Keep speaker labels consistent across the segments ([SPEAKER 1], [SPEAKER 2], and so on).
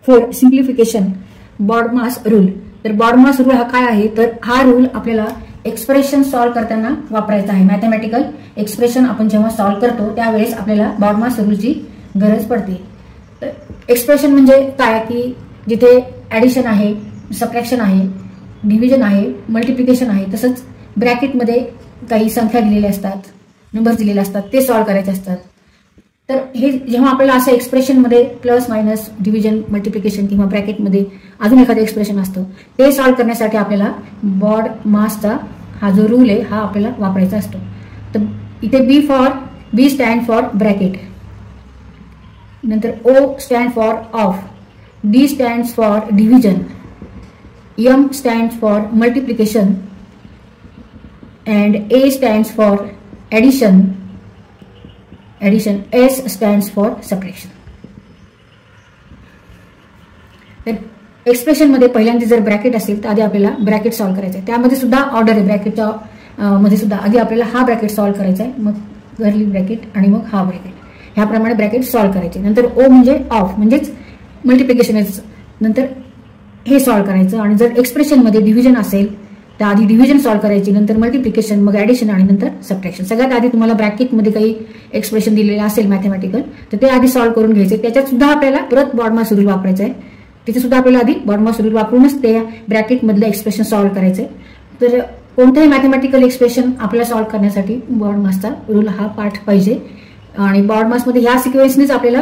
[SPEAKER 1] For simplification BODMAS rule. तर BODMAS rule हा काय आहे, तर हा रूल आपल्याला एक्सप्रेशन सॉल्व्ह करताना वापरायचा आहे. मॅथमॅटिकल एक्सप्रेशन आपण जेव्हा सॉल्व्ह करतो त्यावेळेस आपल्याला बॉडमास रूलची गरज पडते. तर एक्सप्रेशन म्हणजे काय की जिथे ऍडिशन आहे, सबट्रॅक्शन आहे, डिव्हिजन आहे, मल्टिप्लिकेशन आहे, तसंच ब्रॅकेटमध्ये काही संख्या दिलेल्या असतात, नंबर दिलेले असतात, ते सॉल्व्ह करायचे असतात. तर हे जेव्हा आपल्याला असं एक्सप्रेशनमध्ये प्लस मायनस डिव्हिजन मल्टिप्लिकेशन किंवा ब्रॅकेटमध्ये अजून एखादं एक्सप्रेशन असतं ते सॉल्व्ह करण्यासाठी आपल्याला बॉडमासचा हा जो रूल आहे हा आपल्याला वापरायचा असतो. तर इथे बी स्टँड फॉर ब्रॅकेट, नंतर O stand for of, D stand for division, M stand for multiplication and A stands for addition, S stands for subtraction. तर एक्सप्रेशन मध्ये पहिल्यांदा जर ब्रॅकेट असेल तर आधी आपल्याला ब्रॅकेट सॉल्व्ह करायचं आहे. त्यामध्ये सुद्धा ऑर्डर आहे ब्रॅकेटच्या मध्ये सुद्धा. आधी आपल्याला हा ब्रॅकेट सॉल्व्ह करायचा आहे, मग कर्ली ब्रॅकेट आणि मग हा ब्रॅकेट, ह्याप्रमाणे ब्रॅकेट सॉल्व्ह करायचे. नंतर ओ म्हणजे ऑफ म्हणजेच मल्टिप्लिकेशन, नंतर हे सॉल्व्ह करायचं. आणि जर एक्सप्रेशन मध्ये डिव्हिजन असेल तर आधी डिव्हिजन सॉल्व्ह करायची, नंतर मल्टिप्लिकेशन, मग ऍडिशन आणि नंतर सबट्रॅक्शन. सगळ्यात आधी तुम्हाला ब्रॅकेटमध्ये काही एक्सप्रेशन दिलेलं असेल मॅथमॅटिकल तर ते आधी सॉल्व्ह करून घ्यायचे. त्याच्यात सुद्धा आपल्याला परत बॉडमास रूल वापरायचा आहे. तिथे सुद्धा आपल्याला आधी बॉडमास रूल वापरूनच त्या ब्रॅकेटमधलं एक्सप्रेशन सॉल्व्ह करायचंय. तर कोणतंही मॅथमॅटिकल एक्सप्रेशन आपल्याला सॉल्व्ह करण्यासाठी बॉडमासचा रूल हा पाठ पाहिजे. आणि बॉडमासमध्ये ह्या सिक्वेन्सनेच आपल्याला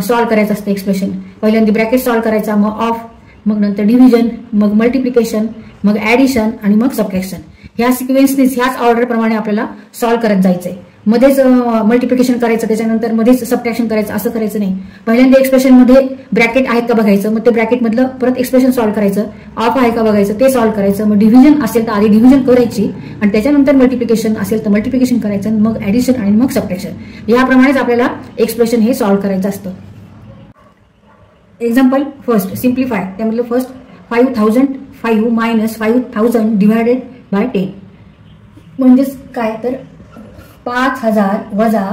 [SPEAKER 1] सॉल्व्ह करायचं असतं एक्सप्रेशन. पहिल्यांदा ब्रॅकेट सॉल्व्ह करायचा, मग ऑफ, मग नंतर डिव्हिजन, मग मल्टिप्लिकेशन, मग ऍडिशन आणि मग सबट्रॅक्शन. ह्या सिक्वेन्सनेच ह्याच ऑर्डर प्रमाणे आपल्याला सॉल्व्ह करत जायचंय. मध्येच मल्टिप्लिकेशन करायचं, त्याच्यानंतर मध्येच सबट्रॅक्शन करायचं, असं करायचं नाही. पहिल्यांदा एक्सप्रेशन मध्ये ब्रॅकेट आहेत का बघायचं, मग ते ब्रॅकेटमधलं परत एक्सप्रेशन सॉल्व्ह करायचं, ऑफ आहे का बघायचं, ते सॉल्व्ह करायचं. मग डिव्हिजन असेल तर आधी डिव्हिजन करायची आणि त्याच्यानंतर मल्टिप्लिकेशन असेल तर मल्टिप्लिकेशन करायचं, मग ऍडिशन आणि मग सबट्रॅक्शन. याप्रमाणेच आपल्याला एक्सप्रेशन हे सॉल्व्ह करायचं असतं. Example first simplify. त्यामधलं फर्स्ट 5005 मायनस 5000 डिवायडेड बाय 10 म्हणजेच काय, तर 5000 वजा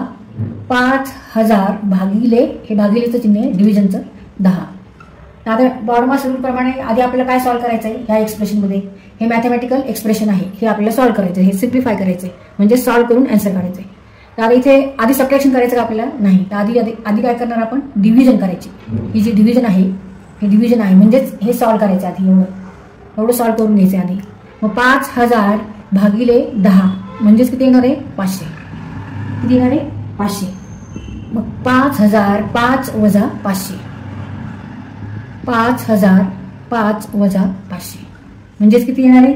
[SPEAKER 1] 5000 भागिले, हे भागिलेचं चिन्ह आहे, डिव्हिजनचं 10. आता बॉडमास रूल प्रमाणे आधी आपल्याला काय सॉल्व्ह करायचं आहे ह्या एक्सप्रेशनमध्ये, हे मॅथमॅटिकल एक्सप्रेशन आहे, हे आपल्याला सॉल्व्ह करायचं आहे, हे सिम्प्लिफाय करायचं आहे, म्हणजे सॉल्व्ह करून आन्सर काढायचं आहे. तर आता इथे आधी सबट्रॅक्शन करायचं का आपल्याला, नाही. तर आधी काय करणार आपण, डिव्हिजन करायची. ही जी डिव्हिजन आहे हे डिव्हिजन आहे, म्हणजेच हे सॉल्व्ह करायचं आधी, एवढं सॉल्व्ह करून घ्यायचं आधी. मग 5000 भागिले 10 म्हणजेच किती येणार आहे, 500. किती येणार आहे, 500. मग 5000 5 वजा 500, 5000 5 वजा 500 म्हणजेच किती येणार आहे,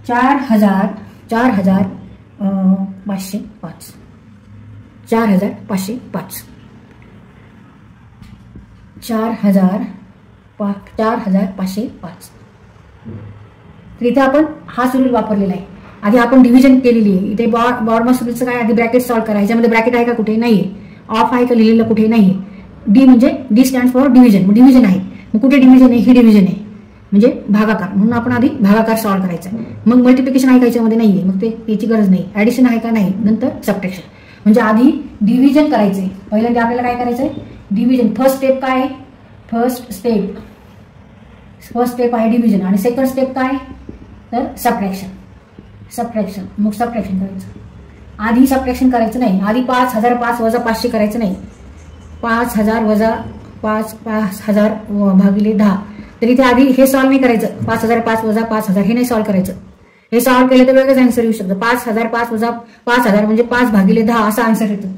[SPEAKER 1] 4505 4505 4505 4505. तर इथे आपण हाच रूल वापरलेला आहे. आधी आपण डिव्हिजन केलेली आहे. इथे बॉडमास रूलचं काय, आधी ब्रॅकेट सॉल्व्ह करा. ह्याच्यामध्ये ब्रॅकेट आहे का, कुठे नाहीये. ऑफ आहे का लिहिलेलं, कुठे नाहीये. डी म्हणजे डी स्टँड फॉर डिव्हिजन, मग डिव्हिजन आहे. मग कुठे डिव्हिजन आहे, ही डिव्हिजन आहे म्हणजे भागाकार, म्हणून आपण आधी भागाकार सॉल्व्ह करायचा. मग मल्टिप्लिकेशन आहे का याच्यामध्ये नाहीये, मग ते याची गरज नाही. ऍडिशन आहे का, नाही. नंतर सबट्रॅक्शन. म्हणजे आधी डिव्हिजन करायचंय. पहिल्यांदा आपल्याला काय करायचंय, डिव्हिजन. फर्स्ट स्टेप काय, फर्स्ट स्टेप आहे डिव्हिजन. आणि सेकंड स्टेप काय, तर सबट्रॅक्शन. मग सबट्रॅक्शन करायचं. आधी सबट्रॅक्शन करायचं नाही. आधी 5005 वजा 500 करायचं नाही. 5000 वजा 5000 भागिले 10. तर इथे आधी हे सॉल्व्ह नाही करायचं. 5005 वजा 5000 हे नाही सॉल्व्ह करायचं. हे सॉल्व्ह केलं तर वेगळंच आन्सर येऊ शकतं. 5005 वजा 5000 म्हणजे 5 भागिले 10 असा आन्सर येतो.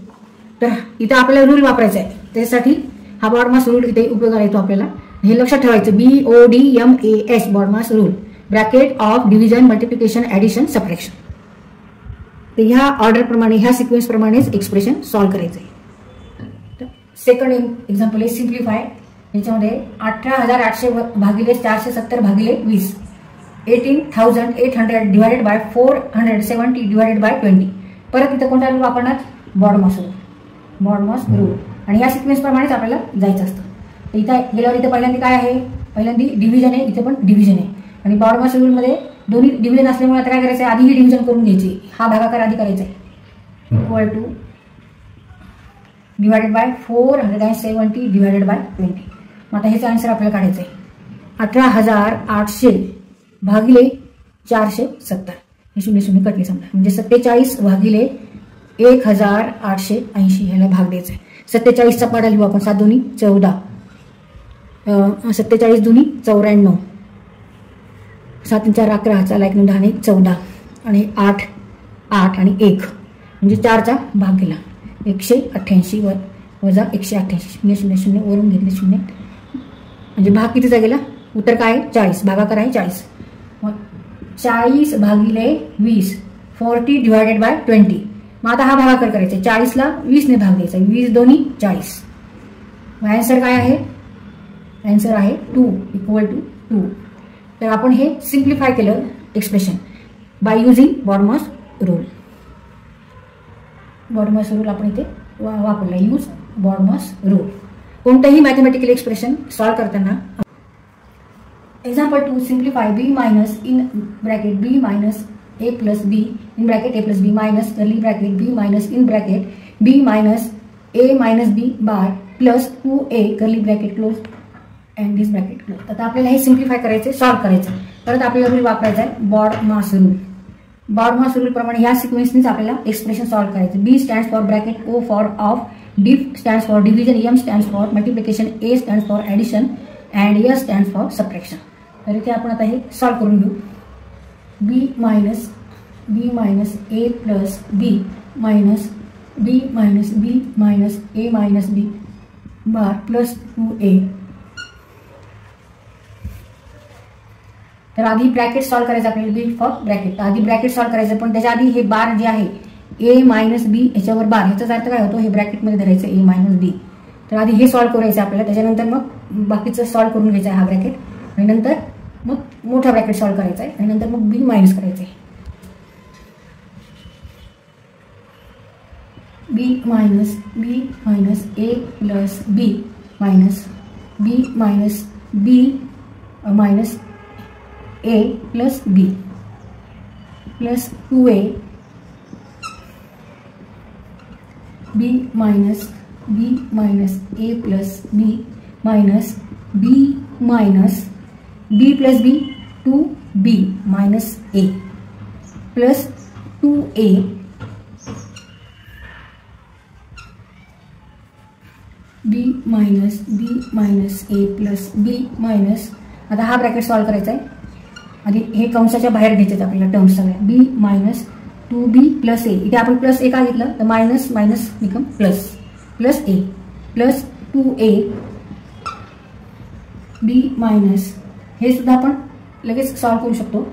[SPEAKER 1] तर इथं आपल्याला रूल वापरायचा आहे. त्यासाठी हा बॉडमास रूल इथे उपयोगाला येतो आपल्याला. हे लक्षात ठेवायचं, BODMAS BODMAS rule. Bracket of division, multiplication, addition, subtraction. तर ह्या ऑर्डर प्रमाणे, ह्या सिक्वेन्स प्रमाणेच एक्सप्रेशन सॉल्व्ह करायचं आहे. सेकंड एक्झाम्पल आहे सिम्प्लिफाय. याच्यामध्ये 18800 भागिले 470 भागिले 20, 18800 डिवायडेड बाय 470 डिवायडेड बाय 20. परत इथं कोणता रूल वापरणार, बॉडमास रूल. आणि ह्या सिक्वेन्स प्रमाणेच आपल्याला जायचं असतं. तर इथं गेल्यावर इथे पहिल्यांदा काय आहे, पहिल्यांदा डिव्हिजन आहे, इथे पण डिव्हिजन आहे. आणि बॉडमास रूलमध्ये दोन्ही डिव्हिजन असल्यामुळे आता काय करायचं आहे, आधी ही डिव्हिजन करून घ्यायची. हा भागाकार आधी करायचा आहे. Equal two divided by 470 divided by 20. मग आता ह्याचा आन्सर आपल्याला काढायचं आहे. 18,800 भागिले 470. हे 0 0 कटले समजा, म्हणजे 47 भागिले 1880 ह्याला भाग द्यायचा आहे. 47चा पाडा लिहू आपण. 7 दुनी 14, 47 दुनी 94, 7 4 11, चा लाईक 10 ने 14 आणि 8 8 आणि 1 म्हणजे 4चा भाग केला. 188 वजा 188, 0 0 0 वरून घेतले 0, म्हणजे भाग कितीचा गेला. उत्तर काय आहे 40. भागाकार आहे 40. मग 40 भागिले 20, 40 डिवायडेड बाय 20. मग आता हा भागाकार करायचा. 40ला 20 ने भाग द्यायचा. 20 दोन्ही 40. मग आन्सर काय आहे. आन्सर आहे 2 = 2. तर आपण हे सिम्प्लिफाय केलं expression by using BODMAS rule. BODMAS rule आपण इथे वापरला. Use BODMAS rule. कोणतंही मॅथमॅटिकल एक्सप्रेशन सॉल्व करताना. Example 2, simplify b minus in bracket b minus a plus b in bracket a plus b minus curly bracket b minus in bracket b minus a minus b bar plus 2a curly bracket close and this bracket close. आता आपल्याला हे simplify करायचे, solve करायचं. परत आपल्याला rule वापरायचा आहे BODMAS rule. BODMAS rule प्रमाणे या सिक्वेन्सनीच आपल्याला एक्सप्रेशन सॉल्व करायचं. b stands for bracket o for of, d stands for division, m stands for multiplication, a stands for addition and s stands for subtraction. तर इथे आपण आता हे सॉल्व करून घेऊ. b minus a plus b minus b minus b minus a minus b bar plus 2a. तर आधी bracket solve करायचं आपल्याला. बी फॉर ब्रॅकेट आधी ब्रॅकेट सॉल्व करायचं, पण त्याच्या आधी हे बार जे आहे a मायनस b ह्याच्यावर बार, ह्याचाच अर्थ काय होतो, हे ब्रॅकेटमध्ये धरायचं a मायनस b. तर आधी हे सॉल्व करायचं आपल्याला, त्याच्यानंतर मग बाकीचं सॉल्व करून घ्यायचं आहे हा ब्रॅकेट, आणि नंतर मग मोठा ब्रॅकेट सॉल्व करायचा आहे, आणि नंतर मग b मायनस करायचं आहे. b minus a plus b minus b minus a plus b plus 2a b minus a plus b minus b plus b 2b minus a plus 2a b minus a plus b minus. आता हा bracket solve करायचा आहे. आधी हे कंसाच्या बाहेर घ्यायचे आपल्याला terms सगळ्या. b minus 2b plus a, इथे आपण प्लस a का घेतलं तर minus minus become plus a plus 2a b minus, हे सुद्धा आपण लगेच सॉल्व करू शकतो.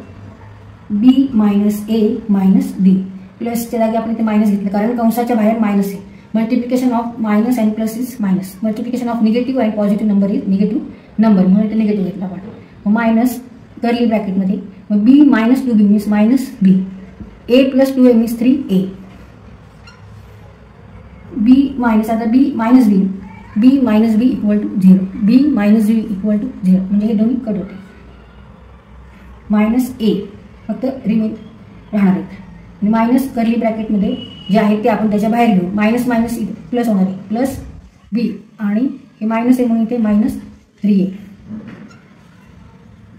[SPEAKER 1] b minus a minus b प्लसच्या जागी आपण इथे मायनस घेतलं कारण कंसाच्या बाहेर मायनस आहे. Multiplication of minus and plus is minus. Multiplication of negative and positive number is negative number, म्हणून इथे निगेटिव्ह घेतला आपण. मायनस कर्ली ब्रॅकेटमध्ये मग b minus 2b means minus b, a plus 2a means 3a, b minus, आता b minus b equal to 0, b minus b equal to 0, म्हणजे हे दोन्ही कट होते. मायनस a फक्त रिमेन राहणार आहेत, आणि मायनस कर्ली ब्रॅकेटमध्ये जे आहे ते आपण त्याच्या बाहेर घेऊ. मायनस मायनस प्लस होणार आहे, प्लस b, आणि हे मायनस आहे म्हणून इथे मायनस 3a.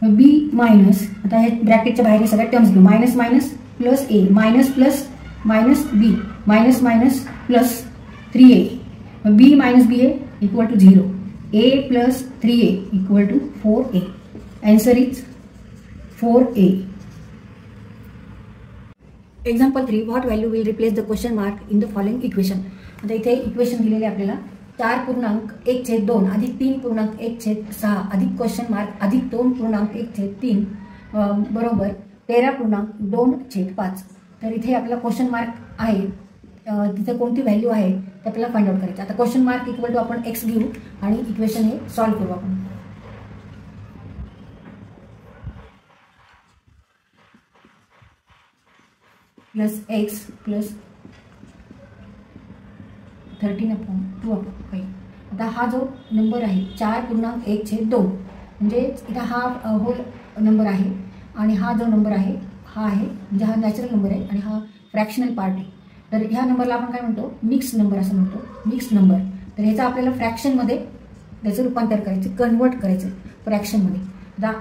[SPEAKER 1] b मायनस, आता हे ब्रॅकेटच्या बाहेर हे सगळ्या टर्म्स घेऊ. Minus minus plus a minus plus minus b minus minus plus 3a. b minus b equal to 0, a plus 3a equal to 4a. Answer is 4a. Example 3, what value will replace the question mark in the following equation. आता इथे equation दिलेले आपल्याला 4.1/2 अधिक 3.1/6 अधिक question mark अधिक 2.1/3 बरोबर 13.2/5. तर इथे आपल्याला क्वेश्चन मार्क आहे, तिथे कोणती व्हॅल्यू आहे ते आपल्याला फाइंड आउट करायचं. आता क्वेश्चन मार्क इक्वल टू आपण x घेऊ आणि इक्वेशन हे सॉल्व्ह करू आपण. Plus x plus 13/2/5. आता हा जो नंबर आहे 4.1/2 म्हणजे इथं हा होल नंबर आहे, आणि हा जो नंबर आहे हा आहे म्हणजे हा नॅचरल नंबर आहे, आणि हा फ्रॅक्शनल पार्ट आहे. तर ह्या नंबरला आपण काय म्हणतो, मिक्स नंबर असं म्हणतो, मिक्स नंबर. तर ह्याचा आपल्याला फ्रॅक्शनमध्ये त्याचं रूपांतर करायचं, कन्वर्ट करायचं फ्रॅक्शनमध्ये. आता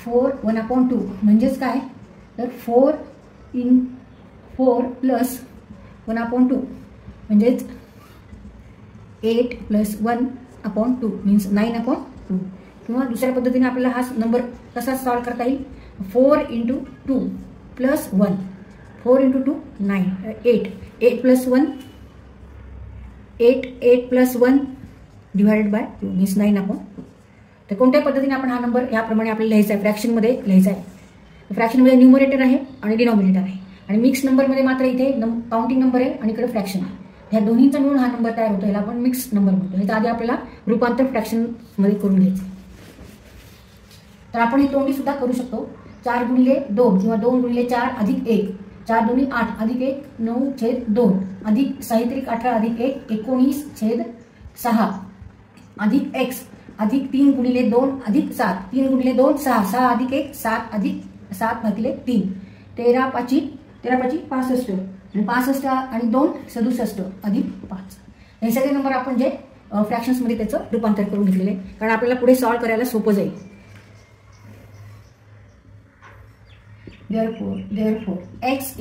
[SPEAKER 1] 4 1/2 म्हणजेच काय, तर 4 प्लस 1/2 म्हणजेच 8 प्लस 1/2 मीन्स 9/2. किंवा दुसऱ्या पद्धतीने आपल्याला हा नंबर कसा सॉल्व करता येईल, 4 × 2 plus 1, 4 × 2 9, 8 plus 1 8 plus 1 divided by 2 means 9/2. तर कोणत्या पद्धतीने आपण हा नंबर याप्रमाणे आपल्याला लिहायचा आहे, फ्रॅक्शनमध्ये लिहायचा आहे. फ्रॅक्शनमध्ये न्यूमरेटर आहे आणि डिनॉमिनेटर आहे, आणि मिक्स नंबरमध्ये मात्र इथे काउंटिंग नंबर आहे आणि इकडे फ्रॅक्शन आहे. ह्या दोन्हीचा मिळून हा नंबर तयार होतो, याला आपण मिक्स नंबर म्हणतो. ह्याच्या आधी आपल्याला रूपांतर फ्रॅक्शनमध्ये करून घ्यायचं. तर आपण ही तोंडी सुद्धा करू शकतो. 4 × 2 किंवा 2 × 4 अधिक 1, 4 2 8 अधिक 1 9/2 अधिक 6 18 अधिक 1 19/6 अधिक x अधिक 3 × 2 अधिक 7, 3 × 2 6, 6 अधिक 1 7 अधिक 7/3, 13 5 65 आणि 65 आणि 2 67 अधिक 5. हे सगळे नंबर आपण जे फ्रॅक्शन्समध्ये त्याचं रूपांतर करून घेतलेले आहे, कारण आपल्याला पुढे सॉल्व करायला सोपं जाईल. Therefore x =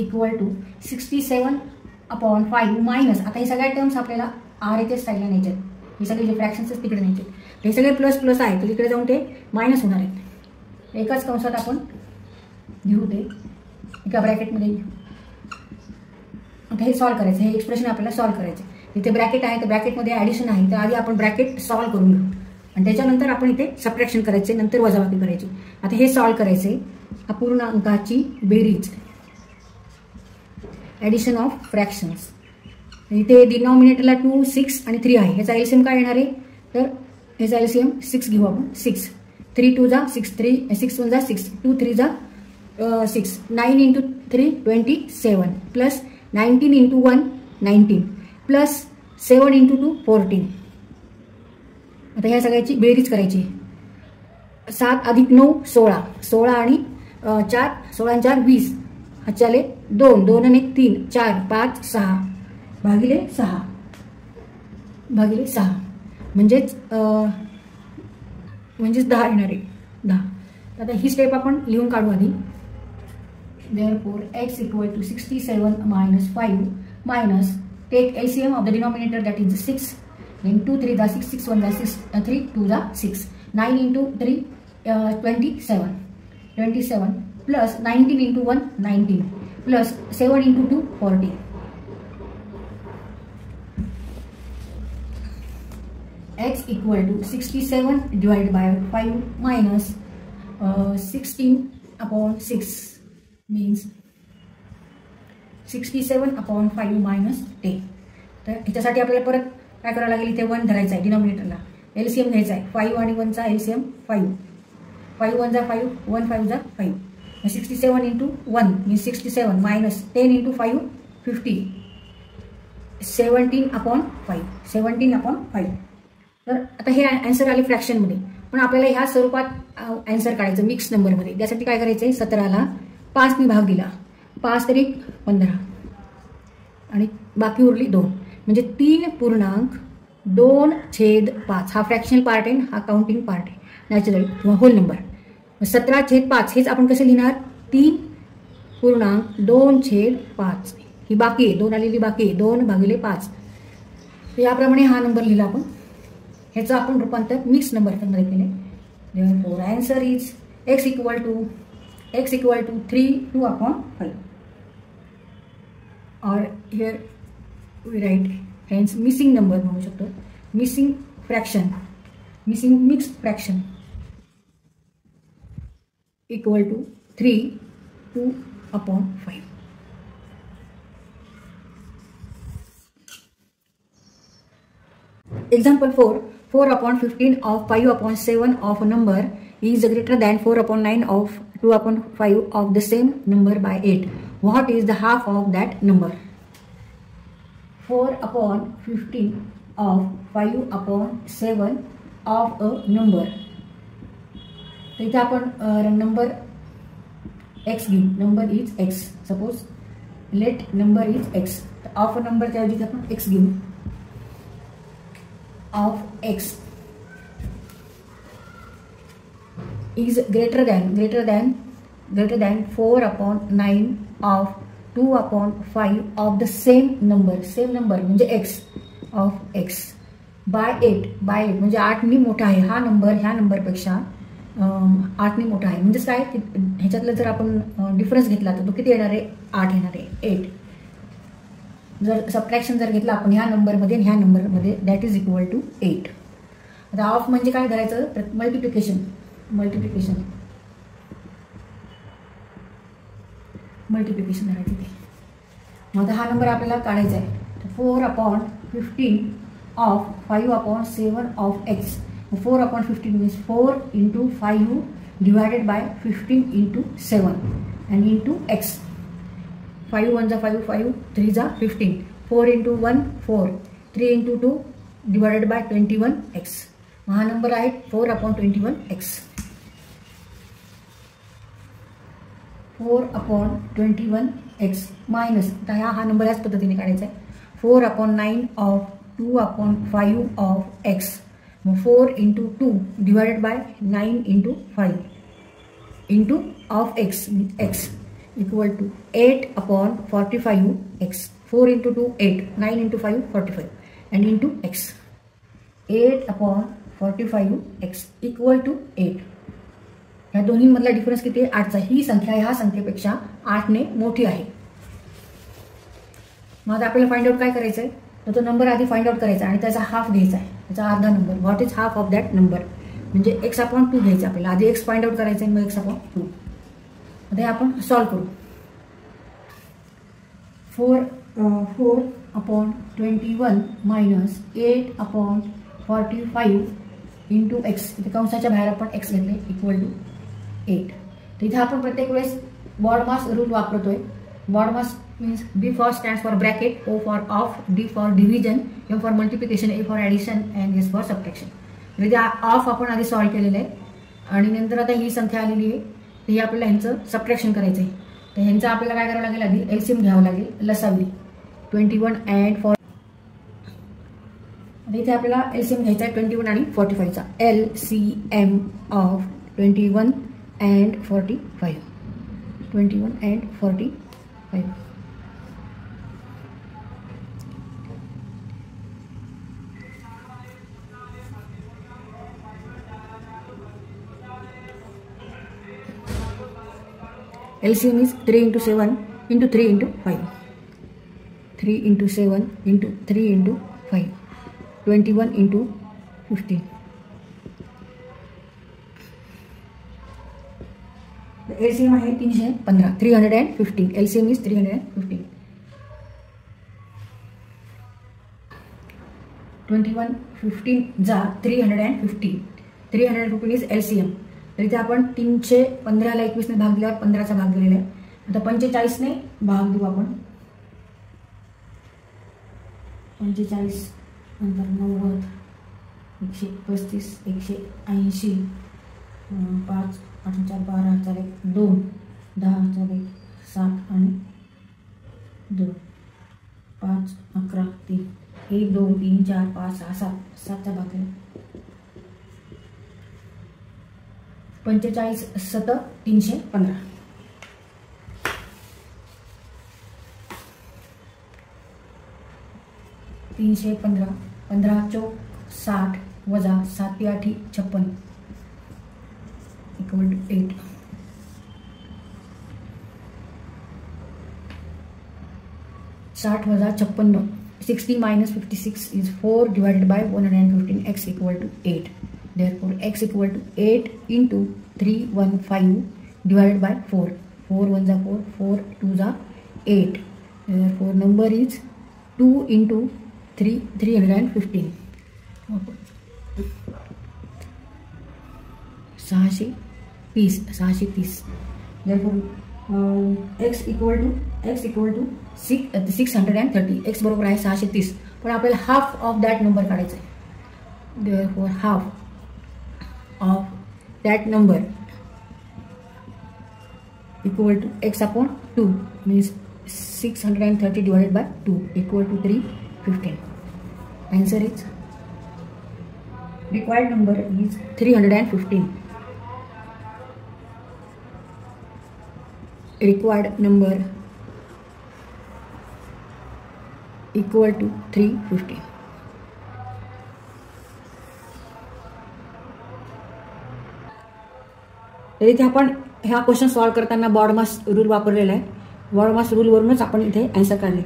[SPEAKER 1] 67/5 मायनस, आता हे सगळ्या टर्म्स आपल्याला आरएचएस साईडला न्यायचे आहेत. हे सगळे जे फ्रॅक्शन्स तिकडे न्यायचे, हे सगळे प्लस प्लस आहे, तर इकडे जाऊन ते मायनस होणार आहेत. एकाच कंसात आपण घेऊ, ते एका ब्रॅकेटमध्ये घेऊ. आता हे सॉल्व करायचं, हे एक्सप्रेशन आपल्याला सॉल्व करायचं. इथे ब्रॅकेट आहे, तर ब्रॅकेटमध्ये ॲडिशन आहे, तर आधी आपण ब्रॅकेट सॉल्व करून घेऊ आणि त्याच्यानंतर आपण इथे सबट्रॅक्शन करायचे, नंतर वजाबाकी करायची. आता हे सॉल्व करायचे, अपूर्णांकाची बेरीज, ॲडिशन ऑफ फ्रॅक्शन्स. इथे डिनॉमिनेटरला 2 6 आणि 3 आहे. ह्याचा एलसीएम काय येणार आहे, तर ह्याचा एलसीएम 6 घेऊ आपण. 6 3 2 जा 6, 6 1 जा 6, 2 3 जा 6, 9 × 3 27 प्लस 19 × 1 19 प्लस 7 × 2 14. आता ह्या सगळ्याची बेरीज करायची. 7 अधिक 9 16, 16 आणि 4 16 आणि 4 20, हातच्याले 2 2 आणि 1 3 4 5 6 भागिले 6 म्हणजेच 10 येणार आहे, 10. आता ही स्टेप आपण लिहून काढू आधी. Therefore x = 67 - 5 minus, take LCM of the denominator, that is 6, then 2 3 6, 6 1 6, 3 2 6, 9 × 3 27 plus 19 × 1 19 plus 7 × 2 40. X = 67 divided by 5 minus 16/6 means 67/5 minus 10. तर ह्याच्यासाठी आपल्याला परत काय करावं लागेल, इथे 1 धरायचा आहे डिनॉमिनेटरला, एलसीएम घ्यायचा आहे. 5 आणि 1चा एलसीएम 5, 5 1 जा 5, 1 5 जा 5. 67 × 1 means 67 minus 10 × 5 50, 17/5. तर आता हे आन्सर आले फ्रॅक्शनमध्ये, पण आपल्याला ह्या स्वरूपात आन्सर काढायचं मिक्स नंबरमध्ये. त्यासाठी काय करायचं आहे, 17ला 5 ने भाग दिला, 5 तरी 15 आणि बाकी उरली 2, म्हणजे 3.2/5. हा फ्रॅक्शनल पार्ट आहे, हा काउंटिंग पार्ट आहे, नॅचरल किंवा होल नंबर. 17/5 हेच आपण कसे लिहिणार, 3.2/5. ही बाकी आहे, 2 आलेली बाकी आहे, 2/5. तर याप्रमाणे हा नंबर लिहिला आपण. ह्याचं आपण रूपांतर मिक्स नंबरमध्ये केले. Therefore answer is x = 3/2/5. or here we write hence missing number म्हणू शकतो, missing mixed fraction = 3/2/5. Example 4. 4/15 of 5/7 of a number is greater than 4/9 of 2/5 of the same number by 8. What is the half of that number? 4/15 of 5/7 of a number. तर इथे आपण number x घेऊ. Number is x. Suppose let number is x. Of a नंबरच्या ऐवजी आपण x घेऊ. Of x is greater than 4/9 of 2/5 of the same number म्हणजे x of x by 8 म्हणजे 8 ने मोठा आहे हा नंबर ह्या नंबरपेक्षा 8 ने मोठा आहे. म्हणजे काय ह्याच्यातलं जर आपण डिफरन्स घेतला तर तो किती येणार आहे 8 येणार आहे 8. जर सबट्रॅक्शन जर घेतला आपण ह्या नंबरमध्ये आणि ह्या नंबरमध्ये दॅट इज इक्वल टू 8. आता ऑफ म्हणजे काय करायचं तर मल्टिप्लिकेशन करायचं ते. मग आता हा नंबर आपल्याला काढायचा आहे. 4/15 of 5/7 of x. 4/15 means 4 into 5 divided by 15 into 7 and into x. 5 1 जा 5, 5 3 जा 15. 4 into 1 4, 3 into 2 divided by 21x. हा नंबर आहे 4/21x. 4/21x मायनस आता हा नंबर याच पद्धतीने काढायचा आहे. 4/9 of 2/5 of x. 4 into 2 divided by 9 into 5 into of x equal to 8/45x. 4 into 2 8, 9 into 5 45 and into x. 8/45x equal to 8. या दोन्हीमधला difference किती आहे 8चा. ही संख्या ह्या संख्येपेक्षा 8 ने मोठी आहे. मग आपल्याला फाइंड आउट काय करायचं आहे तर तो नंबर आधी फाइंड आउट करायचा आणि त्याचा हाफ घ्यायचा आहे. त्याचा अर्धा number what is half of that number म्हणजे x/2 घ्यायचं आपल्याला. आधी x फाइंड आउट करायचं आहे मग x/2. आता आपण सॉल्व्ह करू. 4/21 minus 8/45 into x. इथे कंसाच्या बाहेर आपण x घेतले इक्वल टू 8. तर इथे आपण प्रत्येक वेळेस BODMAS रूल वापरतोय. BODMAS means B for stands for bracket, O for off, D for division, M for multiplication, A for addition and S for subtraction. म्हणजे ऑफ आपण आधी सॉल्व्ह केलेलं आहे आणि नंतर आता ही संख्या आलेली आहे तर ही आपल्याला ह्यांचं सबट्रॅक्शन करायचं आहे. तर ह्यांचं आपल्याला काय करावं लागेल आधी एलसीएम घ्यावं लागेल लसावी 21 and 40. इथे आपल्याला एलसीएम घ्यायचा आहे 21 आणि 45चा. LCM of 21 and 45. 21 and 45. LCM is 3 into 7 into 3 into 5. 3 into 7 into 3 into 5. 21 into 15. The LCM आहे 315. 315. LCM is 315. 21 15 जा 350. 315 is LCM. तर इथे आपण 315ला 21 ने भाग दिल्यावर 15चा भाग दिलेला आहे. आता 45 ने भाग देऊ आपण. 45 नंतर 90 135 180 5 8 4 12 4 1 2 10 4 1 7 आणि 2 5 11 3 1 2 3 4 5 6 7 7चा भाग आहे. 45 7 315. 315 15 चौक 60 वजा 7 8 56 इक्वल टू 8. 60 वजा 56 60 minus 56 is 4 divided by 115 x equal to 8. Therefore x equal to 8 into 315 divided by 4. 4 1 जा 4 4 2 जा 8. Therefore number is 2 into 315. 630. Therefore x equal to 630. x बरोबर आहे 630. पण आपल्याला हाफ ऑफ दॅट नंबर काढायचा आहे. Therefore half of that number equal to x/2 means 630 divided by 2 equal to 315. Answer is required number is 315. required number equal to 350. तर इथे आपण ह्या क्वेश्चन सॉल्व करताना बॉडमास रूल वापरलेला आहे. बॉडमास रूलवरूनच आपण इथे आन्सर काढले.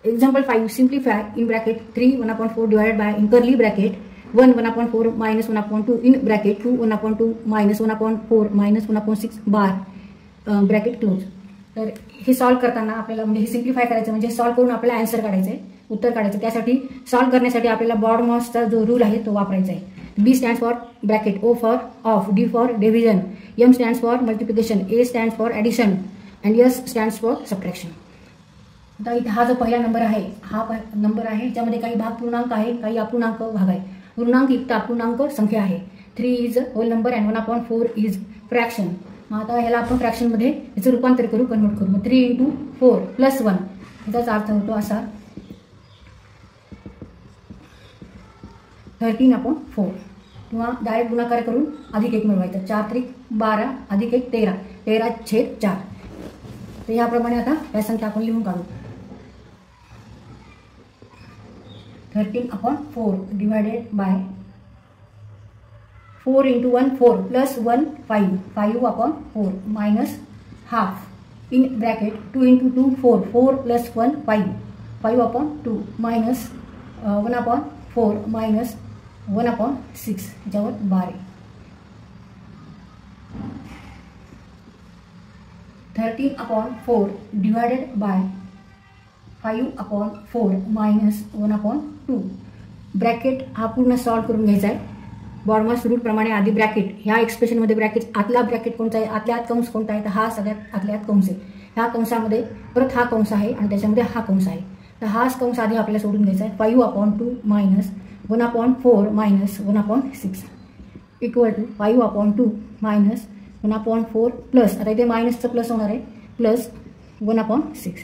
[SPEAKER 1] Example 5 simplify in bracket 3 1/4 divided by in curly bracket 1 1/4 minus 1/2 in bracket 2 1/2 minus 1/4 minus 1/6 bar bracket close. तर हे सॉल्व करताना आपल्याला म्हणजे हे सिम्प्लिफाय करायचं म्हणजे सॉल्व करून आपल्याला आन्सर काढायचं आहे, उत्तर काढायचं. त्यासाठी सॉल्व करण्यासाठी आपल्याला बॉडमासचा जो रूल आहे तो वापरायचा आहे. B stands for bracket, O for off, D for division, M stands for multiplication, A stands for addition and S stands for subtraction. आता इथे हा जो पहिला नंबर आहे हा नंबर आहे ज्यामध्ये काही भाग पूर्णांक आहे, काही अपूर्णांक भाग आहे. पूर्णांक युक्त अपूर्णांक संख्या आहे. 3 is whole number and 1/4 is fraction. मग आता ह्याला आपण फ्रॅक्शनमध्ये याचं रूपांतर करू, कन्वर्ट करू. मग 3 × 4 + 1 याचा अर्थ होतो असा 13/4 किंवा डायरेक्ट गुणाकार करून अधिक 1 मिळवायचं. 4 × 3 = 12 अधिक 1 13 13/4. तर याप्रमाणे आता या संख्या आपण लिहून काढू. 13/4 divided by 4 × 1 4 + 1 5 5/4 minus half in bracket 2 × 2 4 4 + 1 5 5/2 minus 1/4 minus 1/6 याच्यावर 12. 13/4 डिवायडेड बाय 5/4 मायनस 1/2. ब्रॅकेट हा पूर्ण सॉल्व करून घ्यायचा आहे. बॉडमास रूल प्रमाणे आधी ब्रॅकेट ह्या एक्सप्रेशनमध्ये ब्रॅकेट आतला ब्रॅकेट कोणता आहे, आतल्या आत कंस कोणता आहे, तर हा सगळ्यात आतल्या आत कंस आहे. ह्या कंसामध्ये परत हा कंस आहे आणि त्याच्यामध्ये हा कंस आहे. तर हाच कंस आधी आपल्याला सोडून घ्यायचा आहे. 5/2 minus 1/4 minus 1/6 equal to 5/2 minus 1/4 plus, आता इथे मायनसचं प्लस होणार आहे, प्लस 1/6.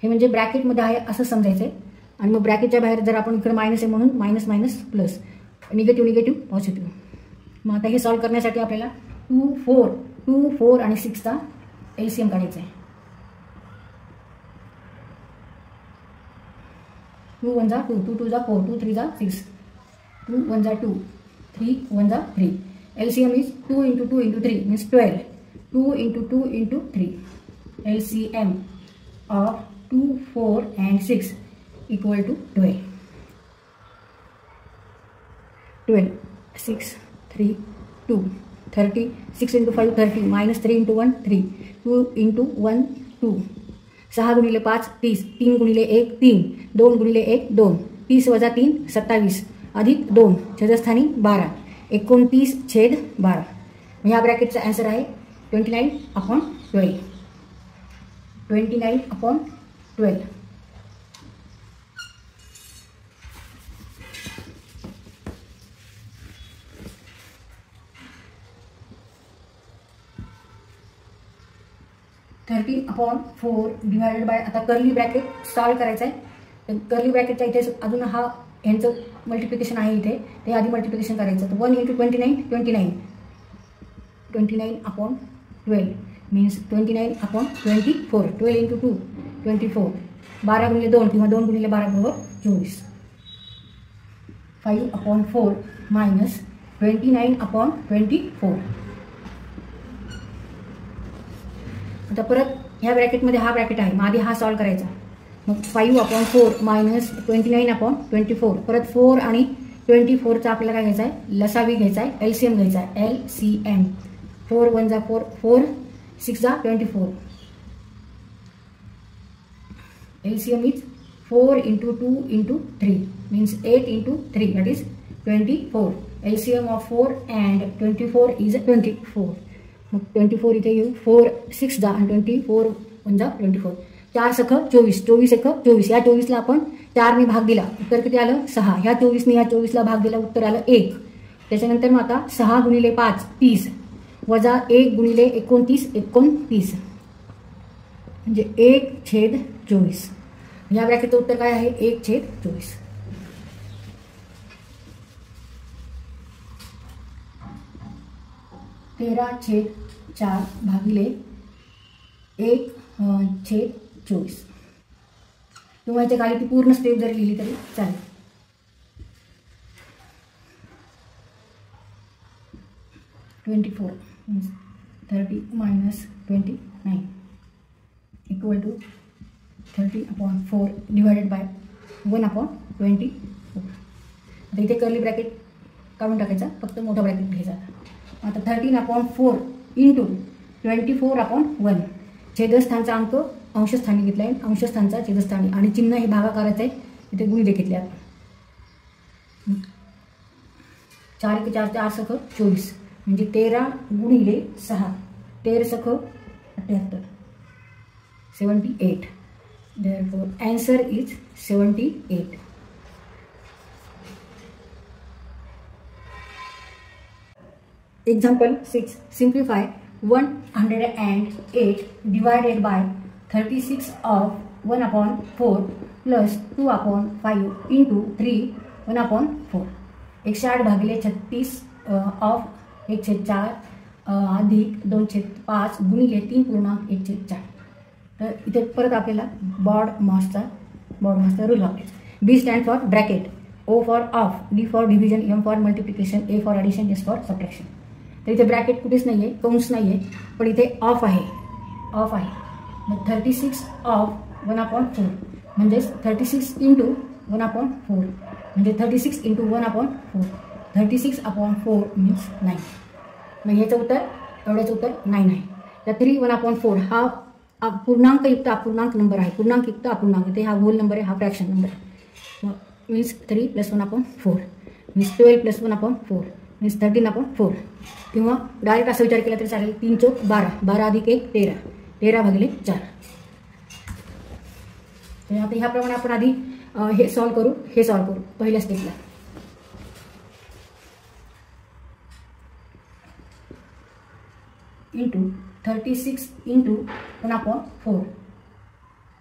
[SPEAKER 1] हे म्हणजे ब्रॅकेटमध्ये आहे असं समजायचं आहे. आणि मग ब्रॅकेटच्या बाहेर जर आपण इकडे मायनस आहे म्हणून minus minus plus, negative negative positive. मग आता हे सॉल्व करण्यासाठी आपल्याला 2 4 आणि 6चा LCM काढायचा आहे. 2 1 जा 2 2 2 जा 4 2 3 जा 6 2 1 जा 2 3 1 जा 3. LCM is 2 × 2 × 3 means 12. 2 × 2 × 3. LCM of 2 4 and 6 equal to 12. 12 6 3 2 30 6 × 5 30 minus 3 × 1 3 2 × 1 2 6 × 5 30 3 × 1 3 2 × 1 2 30 - 3 27 अधिक 2 छेदस्थानी 12 29/12. ह्या ब्रॅकेटचा आन्सर आहे 29/12. 29/12. (13/4) डिवायडेड बाय, आता कर्ली ब्रॅकेट सॉल्व करायचं आहे. तर कर्ली ब्रॅकेटच्या इथे अजून हा ह्यांचं मल्टिप्लिकेशन आहे इथे, ते आधी मल्टिप्लिकेशन करायचं. तर 1 × 29 29 29/12 मीन्स 29/24. 12 × 2 24 12 × 2 किंवा 2 × 12 बरोबर 24. 5/4 मायनस 29/24. आता परत ह्या ब्रॅकेटमध्ये हा ब्रॅकेट आहे, मग आधी हा सॉल्व करायचा. मग 5/4 मायनस 29/24. परत 4 आणि 24चा आपल्याला काय घ्यायचा आहे, लसावी घ्यायचा आहे, LCM घ्यायचा आहे. LCM 4 1 जा 4 4 6 जा 24. LCM is 4 × 2 × 3 means 8 × 3 that is 24. LCM of 4 and 24 is 24. मग 24 इथे येऊ, 4 6 जा आणि 24 1 जा 24. 4 सख 24 24 एक 24. या 24ला आपण 4ने भाग दिला, उत्तर किती आलं 6. ह्या 24ने या 24ला भाग दिला, उत्तर आलं 1. त्याच्यानंतर मग आता 6 × 5 30 वजा 1 × 29 29 म्हणजे 1/24. या ब्रॅकेटचं उत्तर काय आहे 1/24. 4 भागिले 1/24 किंवा याच्या खाली ती पूर्ण स्टेप जरी लिहिली तरी चालेल. 24 means 30 minus 29 equal to 30/4 divided by 1/24. आता इथे कर्ली ब्रॅकेट काढून टाकायचा, फक्त मोठा ब्रॅकेट घ्यायचा. आता 13/4 इंटू 24/1 छेदस्थानाचा अंक अंशस्थानी घेतला आहे, अंशस्थानचा छेदस्थानी, आणि चिन्ह हे भागाकाराचं आहे. इथे गुणिले घेतले आपण. 4 × 4 = 8 × 24 म्हणजे 13 गुणिले 6 13 × 78 78. Therefore answer is 78. Example 6. Simplify 108 divided by 36 of 1/4 plus 2/5 into 3 1/4. 108 भागिले 36 ऑफ 1/4 अधिक 2/5 गुणिले 3.1/4. तर इथे परत आपल्याला बॉड मॉसचा रूल वापरायचा. B stand for bracket, O for of, D for division, M for multiplication, A for addition, S for subtraction. तर इथे ब्रॅकेट कुठेच नाही आहे, कंस नाही आहे, पण इथे ऑफ आहे. मग 36 ऑफ 1/4 म्हणजे 36 इंटू 1/4 म्हणजे 36 इंटू 1/4 36/4 मीन्स 9. मग याचं उत्तर, एवढ्याचं उत्तर 9 आहे. तर 3 1/4 हा पूर्णांकयुक्त अपूर्णांक नंबर आहे. पूर्णांकयुक्त अपूर्णांक, इथे हा होल नंबर आहे, हा फ्रॅक्शन नंबर आहे. मग मीन्स 3 + 1/4 मीन्स 12 + 1/4 मीन्स 13/4. किंवा डायरेक्ट असा विचार केला तरी चालेल. 3 × 4 = 12 12 अधिक 1 13 13 भागिले 4. तर आता ह्याप्रमाणे आपण आधी हे सॉल्व करू पहिल्या स्टेपला. Into 36 into 1/4.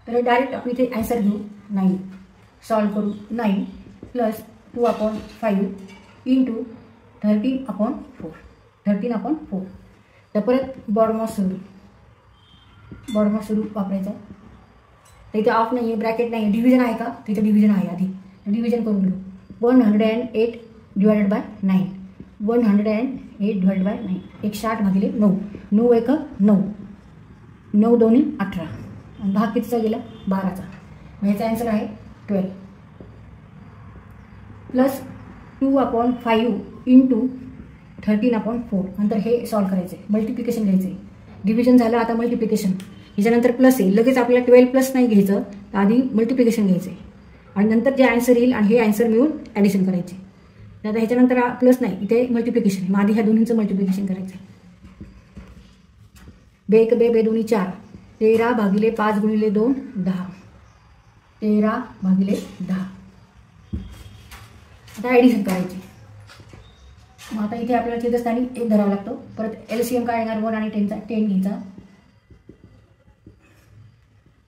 [SPEAKER 1] तर डायरेक्ट आपण इथे ॲन्सर घेऊ 9. सॉल्व करू 9 प्लस 2/5 इंटू 13/4 13/4. तर परत बॉडमॉस रूल वापरायचा. तर इथे ऑफ नाही आहे, ब्रॅकेट नाही आहे, डिव्हिजन आहे का, तिथे डिव्हिजन आहे. आधी डिव्हिजन करून घेऊ. 108 डिवायडेड बाय 9 108 डिवायडेड बाय 9 160 भागिले 9 9 1 9 9 2 18 आणि भाग कितीचा गेला 12चा. मग याचा आन्सर आहे 12 प्लस 2/5 इंटू 13/4. नंतर हे सॉल्व करायचं आहे, मल्टिप्लिकेशन घ्यायचं आहे. डिव्हिजन झालं, आता मल्टिप्लिकेशन. ह्याच्यानंतर प्लस आहे, लगेच आपल्याला 12 प्लस नाही घ्यायचं, तर आधी मल्टिप्लिकेशन घ्यायचं आहे आणि नंतर जे आन्सर येईल आणि हे आन्सर मिळून ॲडिशन करायचे. तर आता ह्याच्यानंतर प्लस नाही, इथे मल्टिप्लिकेशन आहे. मग आधी ह्या दोन्हींचं मल्टिप्लिकेशन करायचं. 2 1 2 2 2 4 13 भागिले 5 गुणिले 2 10 13 भागिले 10. आता ॲडिशन करायची. मग आता इथे आपल्याला छेदस्थानी 1 धरावा लागतो. परत LCM काय येणार 1 आणि 10चा 10 घ्यायचा.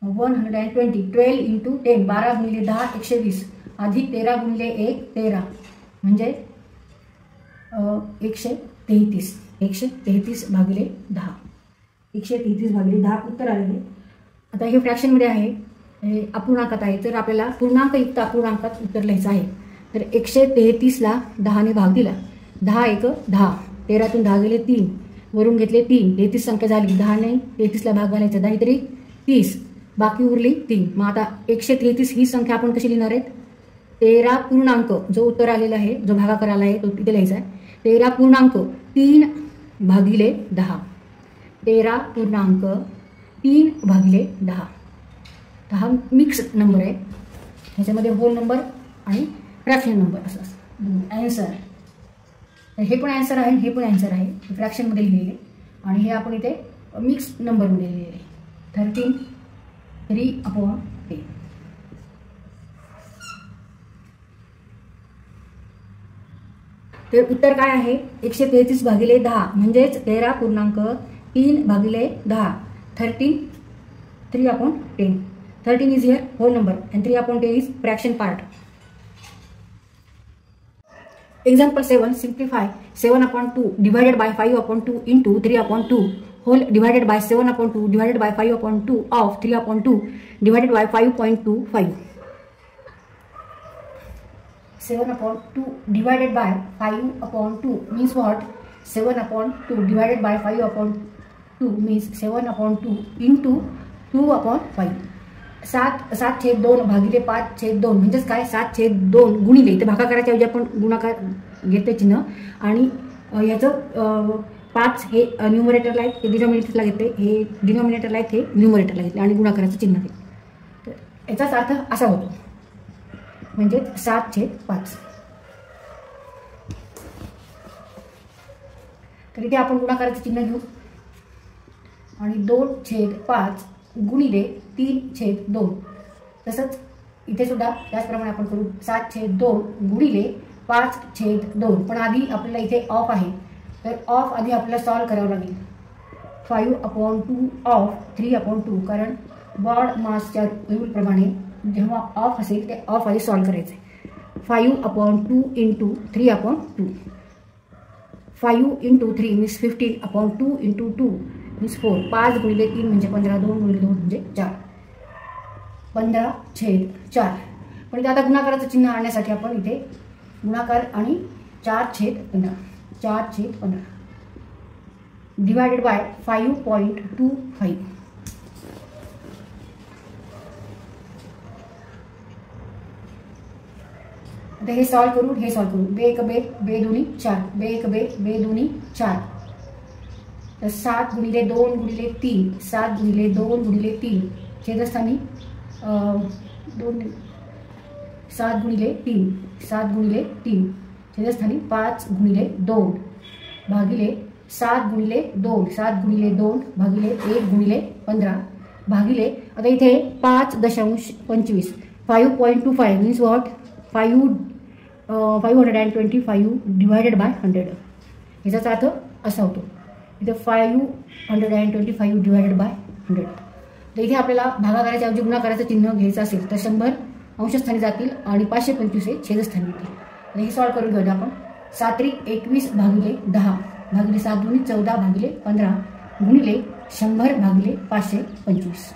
[SPEAKER 1] 120 12 इंटू 10 12 गुणिले 10 120 अधिक 13 गुणिले 1 13 म्हणजे 133 भागिले 10 133 भागिले 10 उत्तर आलेले. आता हे फ्रॅक्शनमध्ये आहे, हे अपूर्णांकात आहे. तर आपल्याला पूर्णांकयुक्त अपूर्णांकात उत्तर लिहायचं आहे. तर 133ला 10ने भाग दिला. 10 1 10 13तून 10 गेले 3 वरून घेतले 3 33 संख्या झाली. 10ने 33ला भाग घालायचा 10 3 30 बाकी उरली 3. मग आता 133 ही संख्या आपण कशी लिहिणार आहेत 13 पूर्णांक जो उत्तर आलेला आहे जो भागाकार आला आहे तो इथे लिहायचा आहे. 13.3 भागिले 10 13.3 भागिले 10. तर हा मिक्स नंबर आहे, ह्याच्यामध्ये होल नंबर आणि फ्रॅक्शन नंबर असं ॲन्सर. तर हे पण ॲन्सर आहे, हे पण ॲन्सर आहे. फ्रॅक्शनमध्ये लिहिलेले आणि हे आपण इथे मिक्स नंबरमध्ये लिहिलेले 3/10. तर उत्तर काय आहे 133 भागिले 10 म्हणजेच 13.3 भागिले 10 3/10. 13 is here whole number and 3/10 is fraction part. Example 7. Simplify 7/2 divided by 5/2 into 3/2 whole divided by 7/2 divided by 5/2 of 3/2 divided by 5.25. 7/2 divided by 5/2 means what? 7/2 divided by 5/2 means 7/2 into 2/5. 7/2 भागिले 5/2 म्हणजेच काय? 7/2 गुणिले, इथे भागाकाराच्या ऐवजी आपण गुणाकार घेते चिन्ह, आणि याचं 5 हे न्यूमरेटरला आहे, हे डिनॉमिनेटरला घेते, हे डिनॉमिनेटरला आहे, हे न्यूमरेटरला घेतले आणि गुणाकाराचं चिन्ह घेतलं. तर याचाच अर्थ असा होतो, म्हणजे 7/5. तर इथे आपण गुणाकाराचं चिन्ह घेऊ आणि 2/5 गुणिले 3/2. तसंच इथे सुद्धा त्याचप्रमाणे आपण करू. 7/2 गुणिले 5/2. पण आधी आपल्याला इथे ऑफ आहे, तर ऑफ आधी आपल्याला सॉल्व करावं लागेल. 5/2 ऑफ 3/2, कारण बॉड मासच्या रूलप्रमाणे जेव्हा ऑफ असेल ते ऑफ आधी सॉल्व करायचं आहे. 5/2 into 3/2. 5 into 3 means 15/2 into 2 means 4. 5 गुणिले 3 म्हणजे 15, 2 गुणिले 2 म्हणजे 4. 15/4. पण इथे आता गुणाकाराचं चिन्ह आणण्यासाठी आपण इथे गुणाकार आणि 4/15. 4/15 डिवायडेड बाय 5.25. आता हे सॉल्व करू, हे सॉल्व करू. 2 1 2 2 2 4. 2 1 2 2 2 4. तर 7 गुणिले 2 गुणिले 3. 7 गुणिले 2 गुणिले 3 छेदस्थानी 2. 7 गुणिले 3. 7 गुणिले 3 छेदस्थानी 5 गुणिले 2 भागिले 7 गुणिले 2. 7 गुणिले 2 भागिले 1 गुणिले 15 भागिले, आता इथे 5.25. 5.25 मीन्स व्हॉट? 525 divided by 100. याचाच अर्थ असा होतो. इथे 525 डिवायडेड बाय 100. तर इथे आपल्याला भागाकाराच्या ऐवजी गुणाकाराचं चिन्ह घ्यायचं असेल तर 100 अंशस्थानी जातील आणि 525 हे छेदस्थानी येतील. आणि हे सॉल्व करून घेऊया आपण. 7 × 21 भागिले 10 भागिले 7 × 14 भागिले 15 गुणिले 100 भागिले 525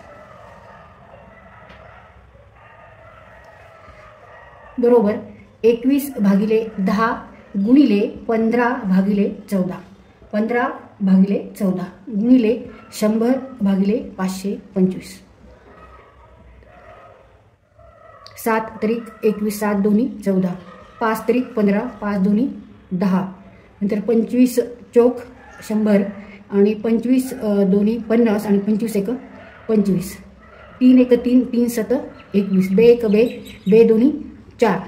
[SPEAKER 1] बरोबर 21 भागिले 10 गुणिले 15 भागिले 14. 15 भागिले 14 गुणिले 100 भागिले 525. 7 त्रिक 21, 7 दोन्ही 14, 5 त्रिक 15, 5 दोन्ही 10, नंतर 25 चौक 100 आणि 25 दोन्ही 50 आणि 25 एक 25. 3 1 3, 3 7 21. 2 1 2, 2 दोन्ही 4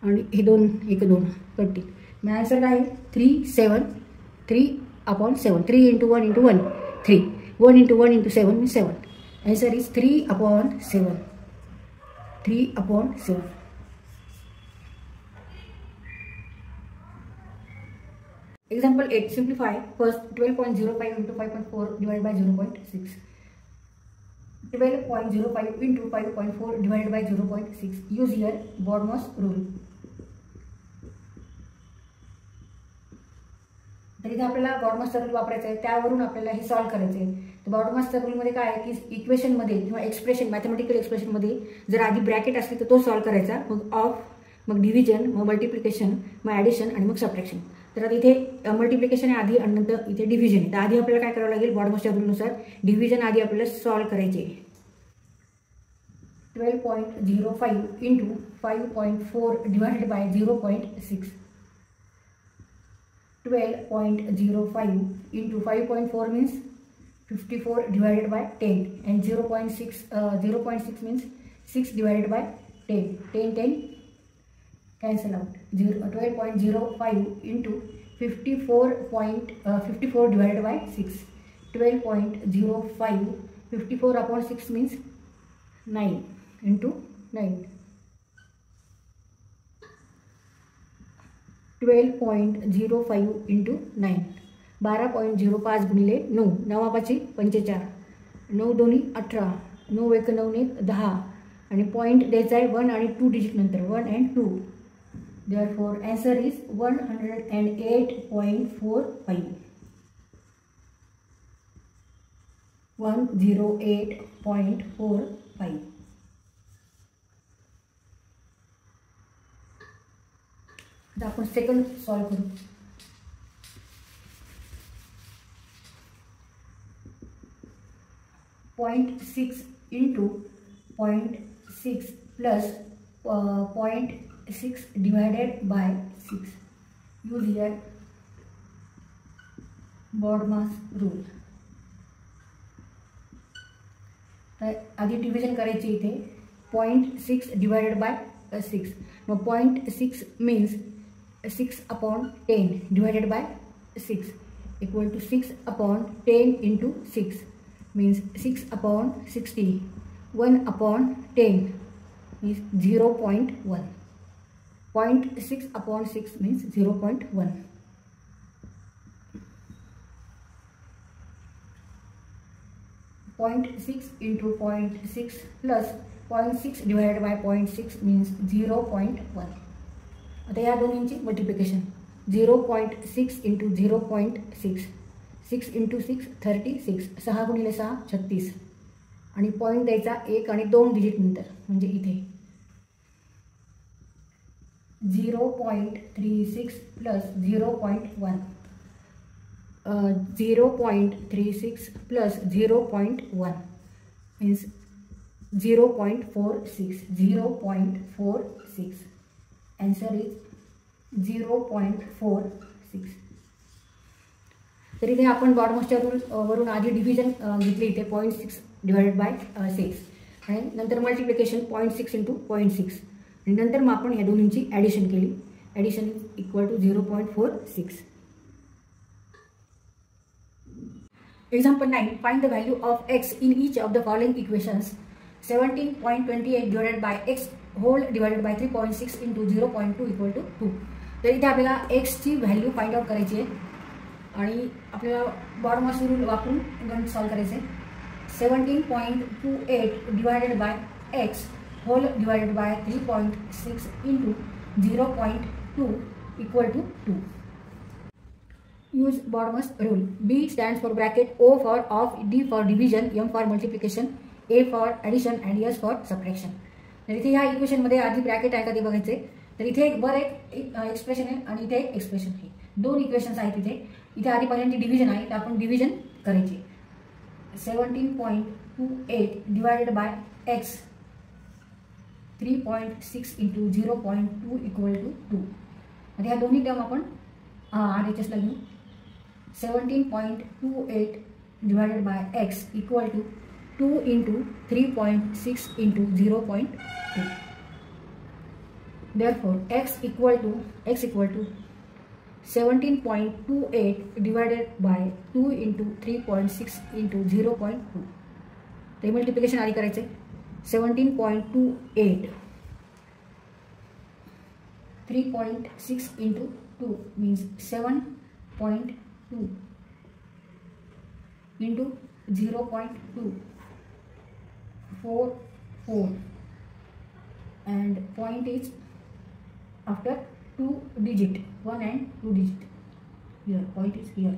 [SPEAKER 1] आणि हे 2 1 2 13. मग आन्सर काय आहे? 3 7. 3/7. 3 × 1 × 1 3. 1 × 1 × 7 means 7. Answer is 3/7. 3/7. Example 8. Simplify. First 12.05 × 5.4 divided by 0.6. 12.05 × 5.4 divided by 0.6. Use here BODMAS rule. तर इथे आपल्याला BODMAS रूल वापरायचा आहे, त्यावरून आपल्याला हे सॉल्व करायचं आहे. तर BODMAS रूलमध्ये काय आहे की इक्वेशनमध्ये किंवा एक्सप्रेशन मॅथमॅटिकल एक्सप्रेशनमध्ये जर आधी ब्रॅकेट असली तर तो सॉल्व करायचा, मग ऑफ, मग डिव्हिजन, मग मल्टिप्लिकेशन, मग ॲडिशन आणि मग सबट्रॅक्शन. तर आता इथे मल्टिप्लिकेशन आहे आधी आणि नंतर इथे डिव्हिजन आहे. तर आधी आपल्याला काय करावं लागेल? BODMASच्या रूलनुसार डिव्हिजन आधी आपल्याला सॉल्व करायचे. 12.05 × 5.4 divided by 0.6. 12.05 × 5.4 means 54 divided by 10 and 0.6 means 6 divided by 10. 10 10 cancel out. 12.05 × 54 divided by 6. 12.05 54/6 means 9 into 9. 12.05 into 9. 12.05 गुणिले 9. 9 45. 9 दोन्ही 18. 9 1 9 1 10 आणि पॉईंट द्यायचा आहे 1 आणि 2 डिजिट नंतर 1 and 2. Therefore answer is 108.45. 108.45. आता आपण सेकंड सॉल्व करू. .6 into 0.6 plus 0.6 divided by 6. Use here BODMAS rule. तर आधी डिव्हिजन करायचे इथे 0.6 divided by 6. मग 0.6 means 6/10 divided by 6 equal to 6/10 into 6 means 6/60. 1/10 is 0.1. 0.6/6 means 0.1. .6 into 0.6 plus 0.6 divided by 0.6 means 0.1. आता या दोन्हींची मल्टिप्लिकेशन 0.6 into 0.6 6 into 6 36 6 गुणिले 6 36 आणि पॉईंट द्यायचा 1 आणि 2 डिजिट नंतर म्हणजे इथे 0.36 plus 0.1 0.36 plus 0.1 means 0.46. 0.46. Answer is 0.46. तर इथे आपण बॉडमॉसच्या रूल वरून आधी डिव्हिजन घेतले इथे 0.6 डिवाइडेड बाय 6 आणि नंतर मल्टिप्लिकेशन 0.6 into 0.6 आणि नंतर मग आपण या दोन्हींची ॲडिशन केली. Addition is equal to 0.46. Example 9. Find the value of x in each of the following equations. 17.28 divided by x whole divided by 3.6 into 0.2 equal to 2. तर इथे आपल्याला x ची व्हॅल्यू फाइंड आउट करायची आहे आणि आपल्याला बॉडमॉस रूल वापरून गणित सॉल्व करायचे. 17.28 divided by x whole divided by 3.6 into 0.2 equal to 2. Use BODMAS rule. B stands for bracket, O for off, D for division, M for multiplication, A for addition and S for subtraction. तर इथे ह्या equation मध्ये आधी bracket आहे का ते बघायचे. तर इथे वर एक एक्सप्रेशन आहे आणि इथे एक एक्सप्रेशन आहे. दोन इक्वेशन्स आहेत इथे. इथे आधी पहिल्यांदा डिव्हिजन आहे तर आपण डिव्हिजन करायचे. 17.28 divided by x 3.6 into 0.2 equal to 2. आता ह्या दोन्ही टर्म आपण RHS ला घेऊ. 17.28 divided by x equal to 2 into 3.6 into 0.2. Therefore, x equal to 17.28 divided by 2 into 3.6 into 0.2. ते मल्टिप्लिकेशन आधी करायचे. 17.28 3.6 into 2 means 7.2 into 0.2 4 and point is after 2 digit 1 and 2 digit. Here point is here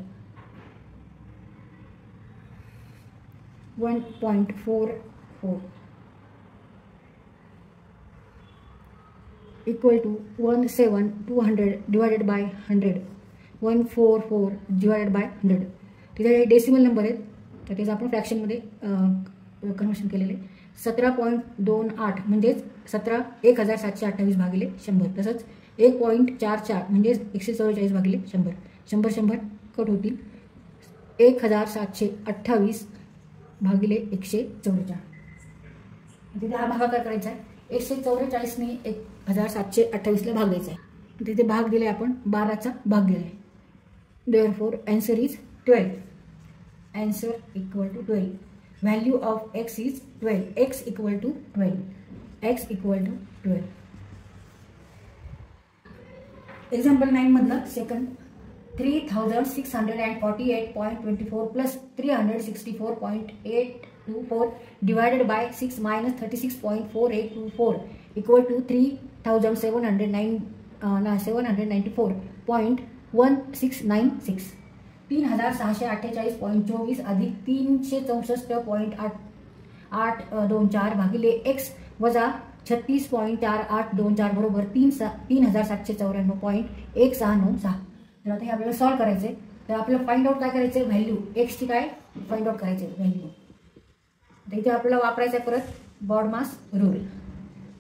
[SPEAKER 1] 1.44 equal to 17,200 divided by 100. 144 divided by 100. तिथे decimal number आहेत तर त्याचं आपण फ्रॅक्शनमध्ये conversion केलेले. 17.28 म्हणजेच 17,1728 भागिले 100. तसंच 1.44 म्हणजेच 144 भागिले 100. 100 कट होतील. 1,728 भागिले 144. तिथे हा भागाकार करायचा आहे. 144 ने 1,728 ला भाग द्यायचा आहे. तिथे भाग दिले आपण 12चा भाग दिला आहे. Therefore, answer is 12. Answer equal to 12. Value of x is 12. X equal to 12. X equal to 12. Example 9 मधला second 3,648.24 plus 364.824 divided by 6 minus 36.4824 equal to 3,794.1696. 3648.24 अधिक 364.824 भागिले x वजा 36.4824 बरोबर 3794.169 तर आता हे आपल्याला सॉल्व्ह करायचे. तर आपल्याला फाइंड आउट काय करायचे, व्हॅल्यू एक्सची काय फाइंड आउट करायचे व्हॅल्यू. तर इथे आपल्याला वापरायचं परत बॉडमास रूल.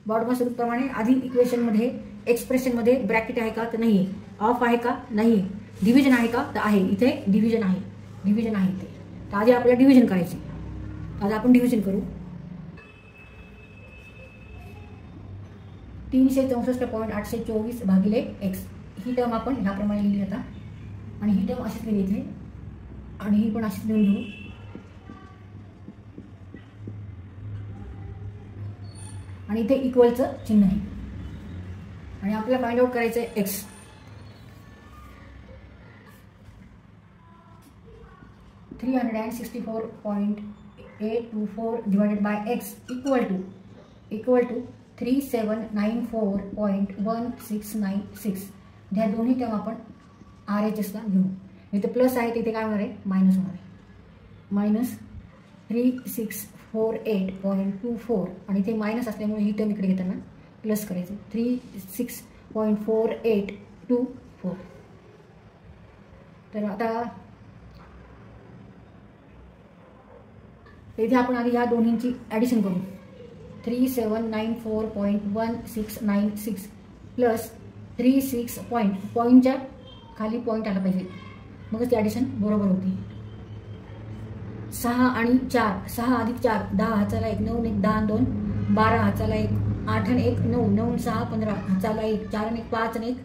[SPEAKER 1] बॉडमास रूल प्रमाणे आधी इक्वेशनमध्ये एक्सप्रेशनमध्ये ब्रॅकेट आहे का तर नाही आहे, ऑफ आहे का नाही आहे, डिव्हिजन आहे का तर आहे, इथे डिव्हिजन आहे इथे. तर आधी आपल्याला डिव्हिजन करायचे. आज आपण डिव्हिजन करू. 364.824 भागिले x ही टर्म आपण ह्याप्रमाणे लिहिली आता आणि ही टर्म अशीच लिहिली इथे आणि ही पण अशीच लिहून घेऊ. आणि इथे इक्वलचं चिन्ह आहे आणि आपल्याला फाइंड आउट करायचं आहे x. $364.824 divided by x equal to 3794.1696. ह्या दोन्ही टर्म आपण RHSला घेऊ. इथे प्लस आहे तिथे काय होणार आहे, मायनस होणार आहे. मायनस 3648.24 आणि ते मायनस असल्यामुळे ही टर्म इकडे घेताना प्लस करायचं 36.4824. तर आता इथे आपण आधी ह्या दोन्हींची ॲडिशन करू. 3794.1696 प्लस 36 पॉईंटच्या खाली पॉईंट आला पाहिजे मगच ती ॲडिशन बरोबर होती. 6 आणि 4 6 अधिक 4 10 हाचाला 1 9 1 10 2 12 हाचाला 1 8 आणि 1 9 9 6 15 हाचाला 1 4 आणि 1 5 आणि 1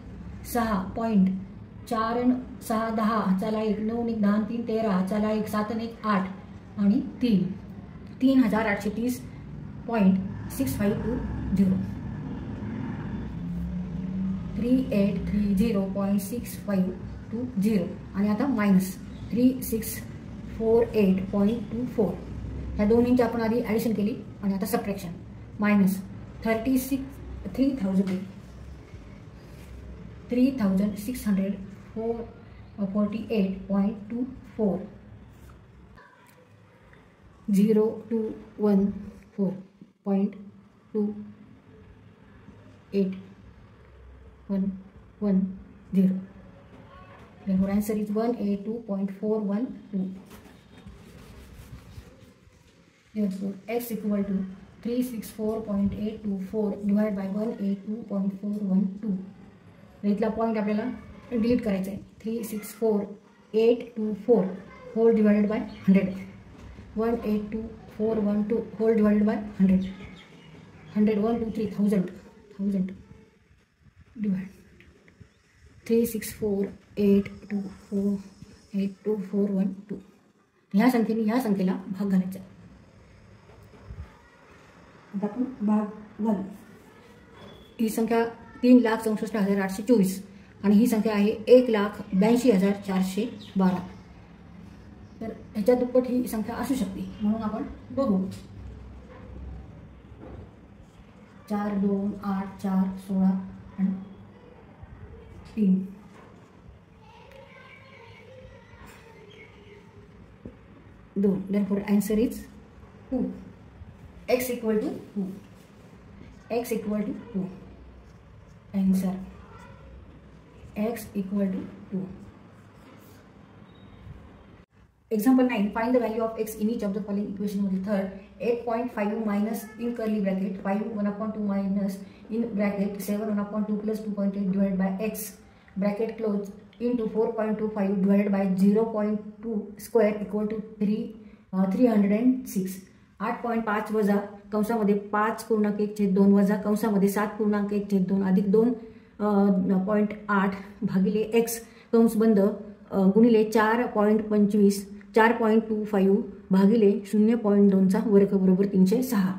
[SPEAKER 1] 6 पॉईंट 4 आणि 6 10 हाचाला 1 9 1 10 3 13 हाचाला 1 7 आणि 1 8 आणि 3 3830.6520 3830.6520 आणि आता मायनस 3648.24. ह्या दोन्हींची आपण आधी ॲडिशन केली आणि आता subtraction. Minus 3648.24 0214.2810. Therefore, answer is 182.412. Therefore, x equal to 364.824 divided by 182.412. इथला पॉईंट आपल्याला डिलीट करायचा आहे. 364.824 whole divided by 100. 182.412 whole divided by 100. 100 1 2 3 1000 divide 364.824.82412. ह्या संख्येला भाग घालायचा. आता आपण भाग घालू. ही संख्या 3,64,824 आणि ही संख्या आहे 1,82,412. तर ह्याच्या दुप्पट ही संख्या असू शकते म्हणून आपण बघू. 4 2 8 4 16 आणि 3 2. Therefore, answer is 2. X equal to 2. X equal to 2. Answer X equal to 2. Example 9. Find the value of x in each of the following equation. Third, 8.5 minus in curly bracket 5 1/2 minus in bracket 7 1/2 plus 2.8 divided by x bracket close into 4.25 divided by 0.2 square equal to 306. 8.5 वजा कंसामध्ये 5.1/2 वजा कंसामध्ये 7.1/2 अधिक 2.8 भागिले x कंस बंद गुणिले 4.25 4.25 भागिले 0.2चा वर्ग बरोबर 306.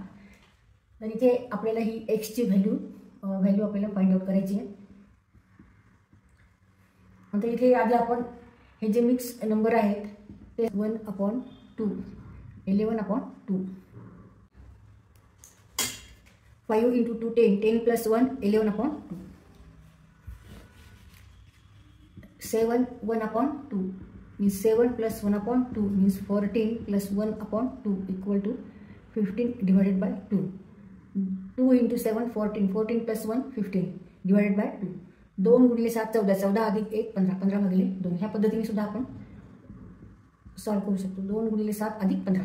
[SPEAKER 1] तर इथे आपल्याला ही एक्सची व्हॅल्यू आपल्याला फाइंड आउट करायची आहे. नंतर इथे आधी आपण हे जे मिक्स नंबर आहेत ते 1/2 11/2 5 × 2 10 10 + 1 11/2 7 1/2 means 7 plus 1 upon 2 means 14 plus 1 upon 2 equal to 15 divided by 2. 2 into 7 14, 14 plus 1 15 divided by 2. 2 गुणिले 7 14, 14 अधिक 1 15, 15 भागिले 2. ह्या पद्धतीने सुद्धा आपण सॉल्व करू शकतो. 2 गुणिले 7 अधिक 15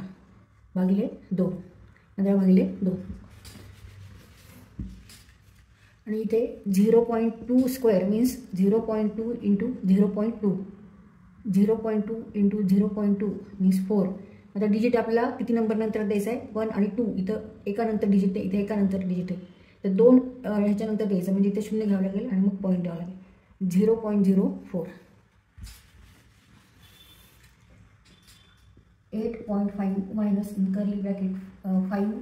[SPEAKER 1] भागिले 2, 15 भागिले 2. आणि इथे 0.2 square means 0.2 into 0.2, 0.2 into 0.2 means 4. आता डिजिट आपल्याला किती नंबर नंतर द्यायचा आहे, 1 आणि 2. इथं एका नंतर डिजिट आहे, इथे एका नंतर डिजिट आहे, तर 2 ह्याच्यानंतर द्यायचं म्हणजे इथे 0 घ्यावं लागेल आणि मग पॉईंट द्यावं लागेल. 0.04. 8.5 minus in curly bracket 5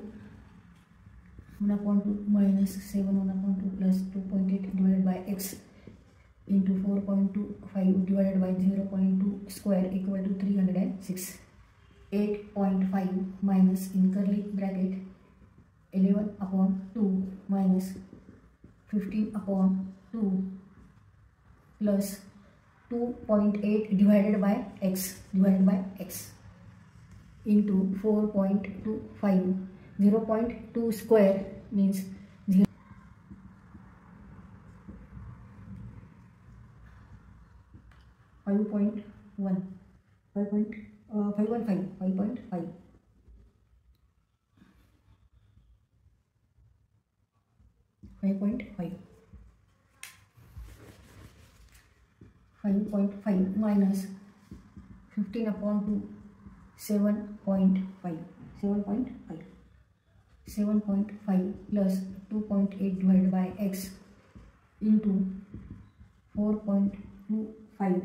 [SPEAKER 1] 1/2 minus 7 1/2 plus 2.8 divided by x into 4.25 divided by 0.2 square equal to 306. 8.5 minus in curly bracket 11/2 minus 15/2 plus 2.8 divided by x into 4.25. 0.2 square means 0. 5.1 5.5 5.5 5.5 5.5 minus 15/2 7.5 7.5 plus 2.8 divided by x into 4.25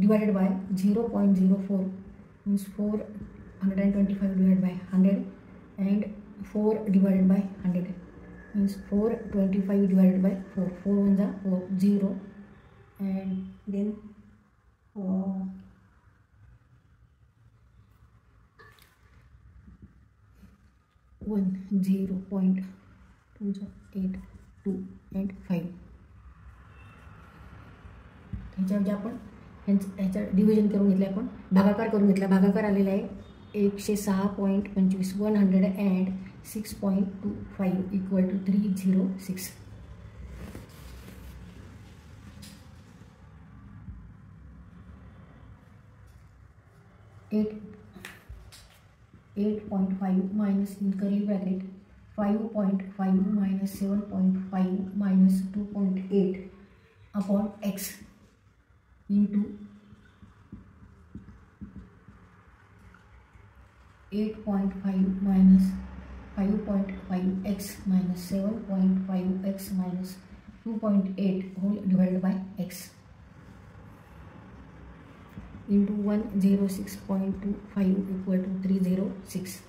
[SPEAKER 1] divided by 0.04 means 425 divided by 100 and 4 divided by 100 means 425 divided by 4. 4 1 is 4, 0 and then 1 0.282 and 5. ह्याच्यामध्ये आपण ह्याचा division करून घेतलं, आपण भागाकार करून घेतला. भागाकार आलेला आहे 106.25 106.25 equal to 306. 8.5 minus in curly bracket 5.5 minus 7.5 minus 2.8 upon x into 8.5 minus 5.5x minus 7.5x minus 2.8 whole divided by x into 106.25 equal to 306.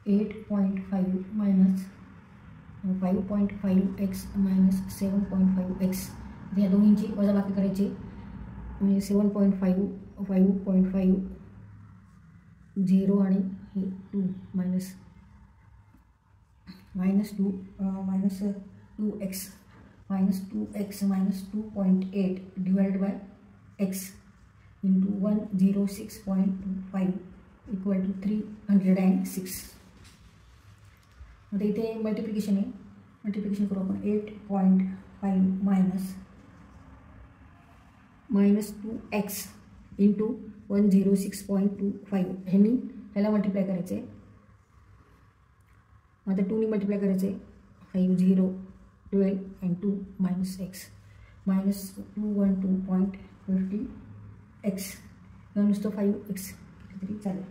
[SPEAKER 1] 8.5 minus 5.5x minus 7.5x या दोन्हींची वजाबाकी करायची म्हणजे 7.5 5.5 0 आणि हे 2 minus 2x minus 2.8 divided by x into 106.25 equal to 306. आता इथे multiplication आहे, मल्टिप्लिकेशन करू आपण. 8.5 minus 2x into 106.25 ह्याला मल्टिप्लाय करायचं आहे. आता 2 ने मल्टिप्लाय करायचं आहे. 5 0 12 and 2 minus x minus 212.50x किंवा नुसतं 5x तरी चालेल.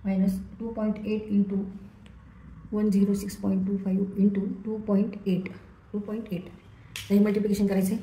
[SPEAKER 1] minus 2.8 into 106.25 into 2.8 हे मल्टिप्लिकेशन करायचं आहे.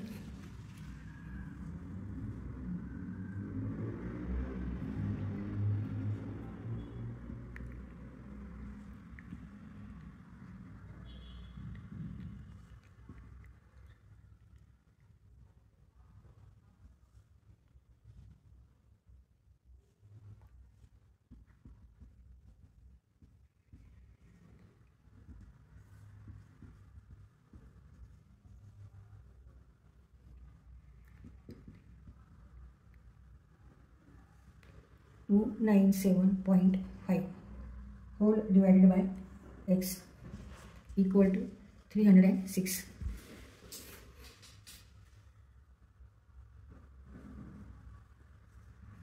[SPEAKER 1] 297.5 whole divided by x equal to 306.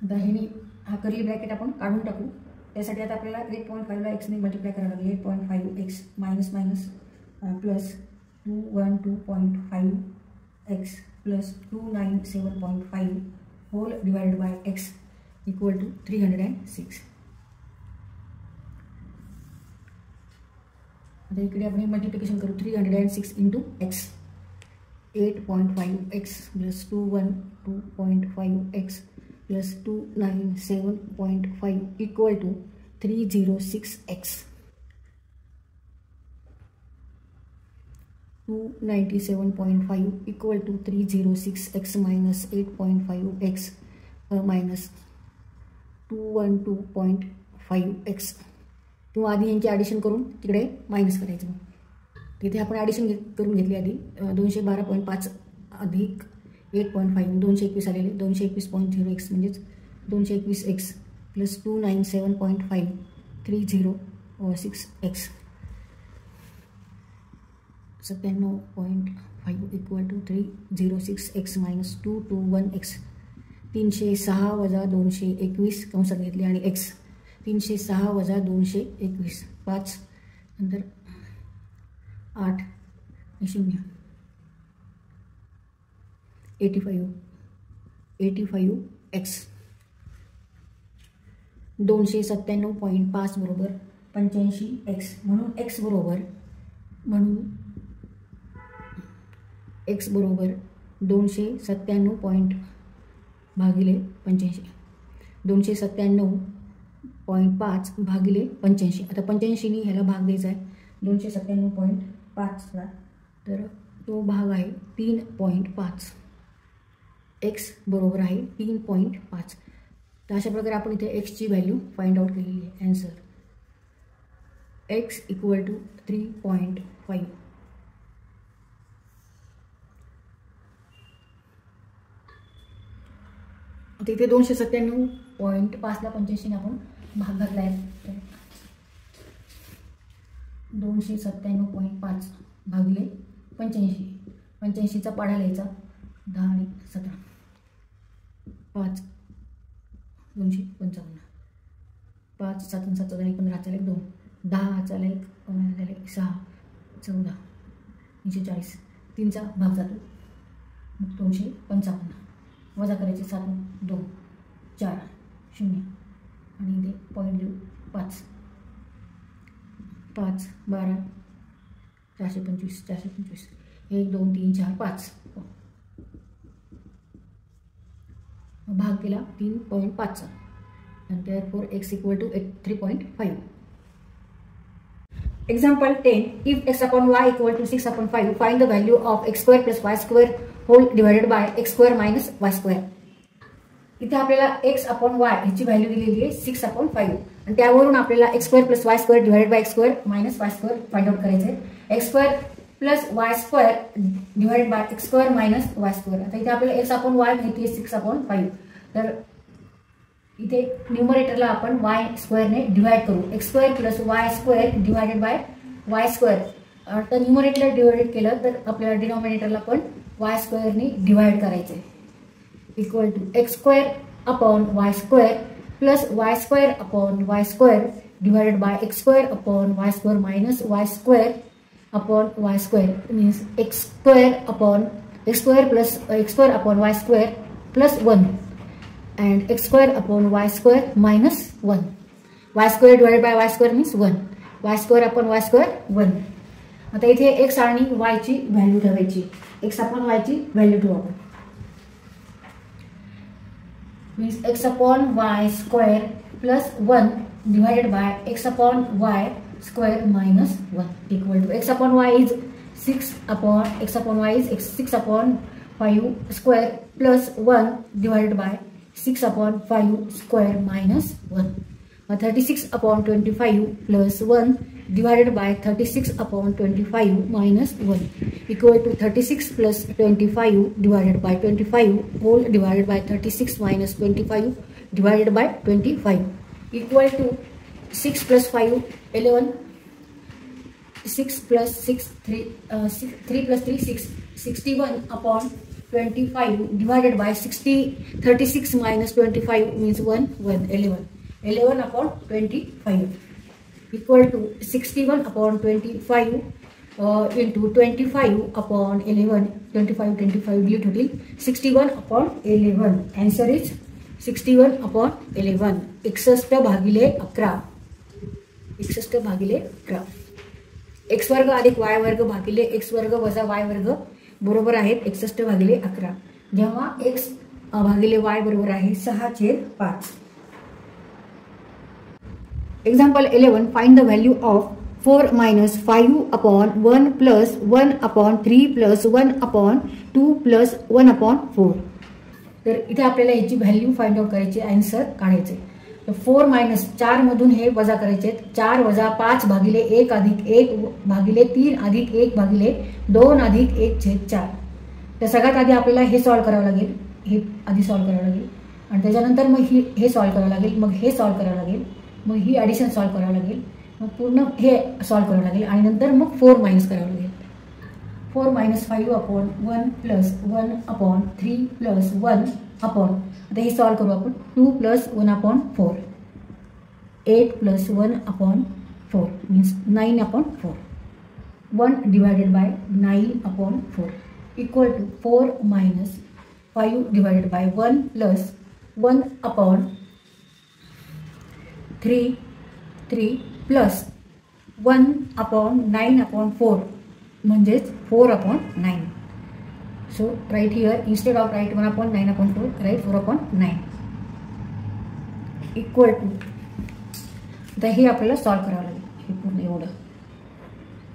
[SPEAKER 1] आता ह्याने हा कर्ली ब्रॅकेट आपण काढून टाकू. त्यासाठी आता आपल्याला 8.5 ला x ने मल्टिप्लाय करायला लागेल. 8.5 x minus minus plus 212.5 x plus 297.5 whole divided by x equal to 306. आता इकडे आपण मल्टिप्लिकेशन करू. 306 into x 8.5 x plus 212.5 x plus 297.5 equal to 306x. 297.5 equal to 306x minus 8.5x minus 212.5x. किंवा आधी यांची ॲडिशन करून तिकडे मायनस करायचं. तिथे आपण ॲडिशन करून घेतली आधी. 212.5 अधिक 8.5 221 आलेले. 221.0x म्हणजेच 221x plus 297.5 306x 97.5 equal to 306x minus 221x. 306 वजा 221 कंसात घेतले आणि x 306 वजा 221 5 नंतर 8 0 85x 297.5 बरोबर 85x. म्हणून x बरोबर 297 भागिले 85. 297.5 भागिले 85. आता 85नी ह्याला भाग द्यायचा आहे 297.5ला. तर तो भाग आहे 3.5. x बरोबर आहे 3.5. तर अशा प्रकारे आपण इथे x ची व्हॅल्यू फाइंड आउट केलेली आहे. Answer x equal to 3.5. आता इथे 297.5 ला 85 आपण भाग घातला आहे. 297.5 भागिले 85. 85चा पाढा लिहायचा 10 आणि 17 5 255 5 7 7 आणि 15 चा 2 10 चा 1 6 14 340 3चा भाग जातो. 255 वजा करायचे 7 2 4 0 आणि इथे पॉईंट देऊ 5 5 12 425 425 1 2 3 4 5 भाग केला 3.5 and therefore x equal to 3.5. Example 10. If x upon y equal to 6 upon 5, find the value of x square plus y square whole divided by x square minus y square. इथे आपल्याला x upon y ह्याची value दिलेली आहे 6 upon 5 आणि त्यावरून आपल्याला x square plus y square divided by x square minus y square find out करायचे आहे. x square plus y square divided by x square minus y square. आता इथे आपल्याला x upon y माहिती आहे 6 upon 5. तर इथे न्यूमरेटरला आपण y स्क्वेअर ने डिवाइड करू. x square plus y square divided bye y square. तर न्यूमरेटरला डिवाइड केलं तर आपल्याला डिनॉमिनेटरला पण y स्क्वेअर ने डिवाइड करायचं आहे. Equal to x square upon y square plus y square upon y square divided by x square upon y square minus y square upon y square means x square plus x square upon y square plus 1 and x square upon y square minus 1. y square divided by y square means 1. y square upon y square 1. आता इथे x आणि y ची value ठेवायची. x upon y ची value ठेवू आपण. means x upon y square plus 1 divided by x upon y square minus 1 equal to x upon y is 6 upon x upon 5 square plus 1 divided by 6 upon 5 square minus 1. 36 upon 25 plus 1 divided by 36 upon 25 minus 1 equal to 36 plus 25 divided by 25 whole divided by 36 minus 25 divided by 25 equal to 6 + 5 11 6 + 6 3 3 + 3 6 61 upon 25 divided by 60 36 minus 25 means 1 11 upon 25 equal to 61 upon 25 into 25 upon 11 25 delete होतील 61 upon 11 answer is 61 upon 11 61 भागिले 11 61 भागिले 11 x वर्ग अधिक y वर्ग भागिले x वर्ग वजा y वर्ग बरोबर आहेत 61 भागिले 11 जेव्हा x भागिले y बरोबर आहे 6/5 Example 11 find the value of 4 minus 5 upon 1 plus 1 upon 3 plus 1 upon 2 plus 1 upon 4 तर इथे आपल्याला याची व्हॅल्यू फाइंड आउट करायची आन्सर काढायचे 4 मायनस 4 मधून हे वजा करायचे 4 वजा 5 भागिले 1 अधिक 1 भागिले 3 अधिक 1 भागिले 2 अधिक 1/4 तर सगळ्यात आधी आपल्याला हे सॉल्व करावं लागेल हे आधी सॉल्व करावं लागेल आणि त्याच्यानंतर मग हे सॉल्व करावं लागेल मग हे सॉल्व करावं लागेल मग ही ॲडिशन सॉल्व करावं लागेल मग पूर्ण हे सॉल्व करावं लागेल आणि नंतर मग 4 मायनस करावं लागेल 4 minus 5 upon 1 plus 1 upon 3 plus 1 upon आता हे सॉल्व करू आपण 2 plus 1 upon 4 8 plus 1 upon 4 means 9 upon 4 1 divided by 9 upon 4 equal to 4 minus 5 divided by 1 plus 1 upon 3 plus 1 upon 9 upon 4 म्हणजेच 4 upon 9 so right here instead of write 1 upon 9 upon 4 write 4 upon 9 equal to आता हे आपल्याला solve करावं लागेल हे पूर्ण एवढं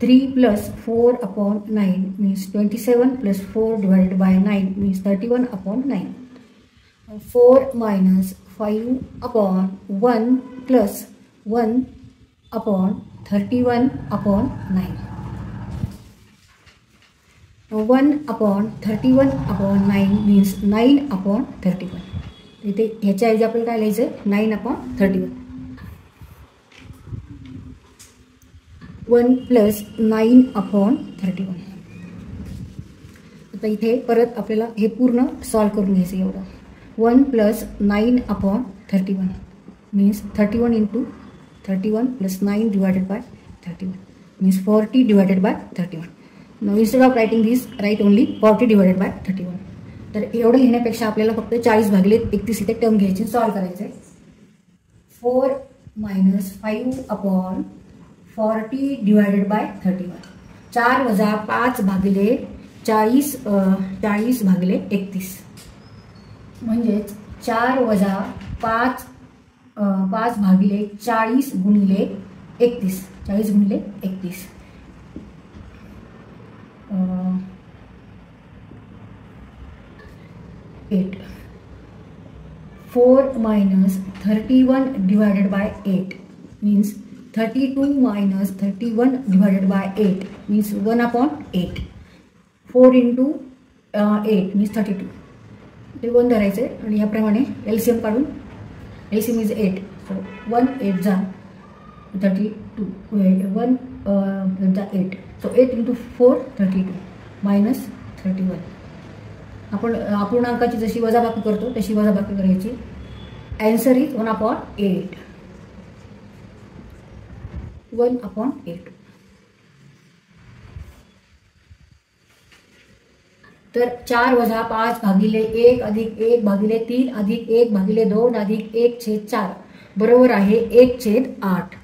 [SPEAKER 1] 3 plus 4 upon 9 means 27 plus 4 divided by 9 means 31 upon 9 4 minus 5 upon 1 plus 1 upon 31 upon 9 1 upon 31 upon 9 means 9 upon 31 इथे ह्याच्या ऐवजी आपल्याला काय लिहायचं 9 upon 31 1 plus 9 upon 31 आता इथे परत आपल्याला हे पूर्ण सॉल्व करून घ्यायचं एवढं 1 plus 9 upon 31 means 31 into 31 plus 9 divided by 31 means 40 divided by 31 Now instead of writing this, write only 40 divided by 31. तर एवढं लिहिण्यापेक्षा आपल्याला फक्त 40 भागिले 31 इथे टर्म घ्यायची सॉल्व करायचे 4 minus 5 upon 40 divided by 31 4 वजा 5 भागिले 40 भागिले 31 म्हणजेच 4 वजा 5 भागिले 40 गुणिले 31 40 गुणिले 31 8 4 minus 31 divided by 8 means 32 minus 31 divided by 8 means 1 upon 8 4 into 8 means 32 ते 1 धरायचे आणि याप्रमाणे LCM काढून LCM is 8 so 1 8 जा 32 1 जा 8 so 8 into 4 32 minus 31 आपण अपूर्णांकाची जशी वजाबाकी करतो तशी वजाबाकी करायची आन्सर इज 1 upon 8 1 upon 8 तर 4 वजा 5 भागिले 1 अधिक 1 भागिले 3 अधिक 1 भागिले 2 अधिक 1/4 बरोबर आहे 1/8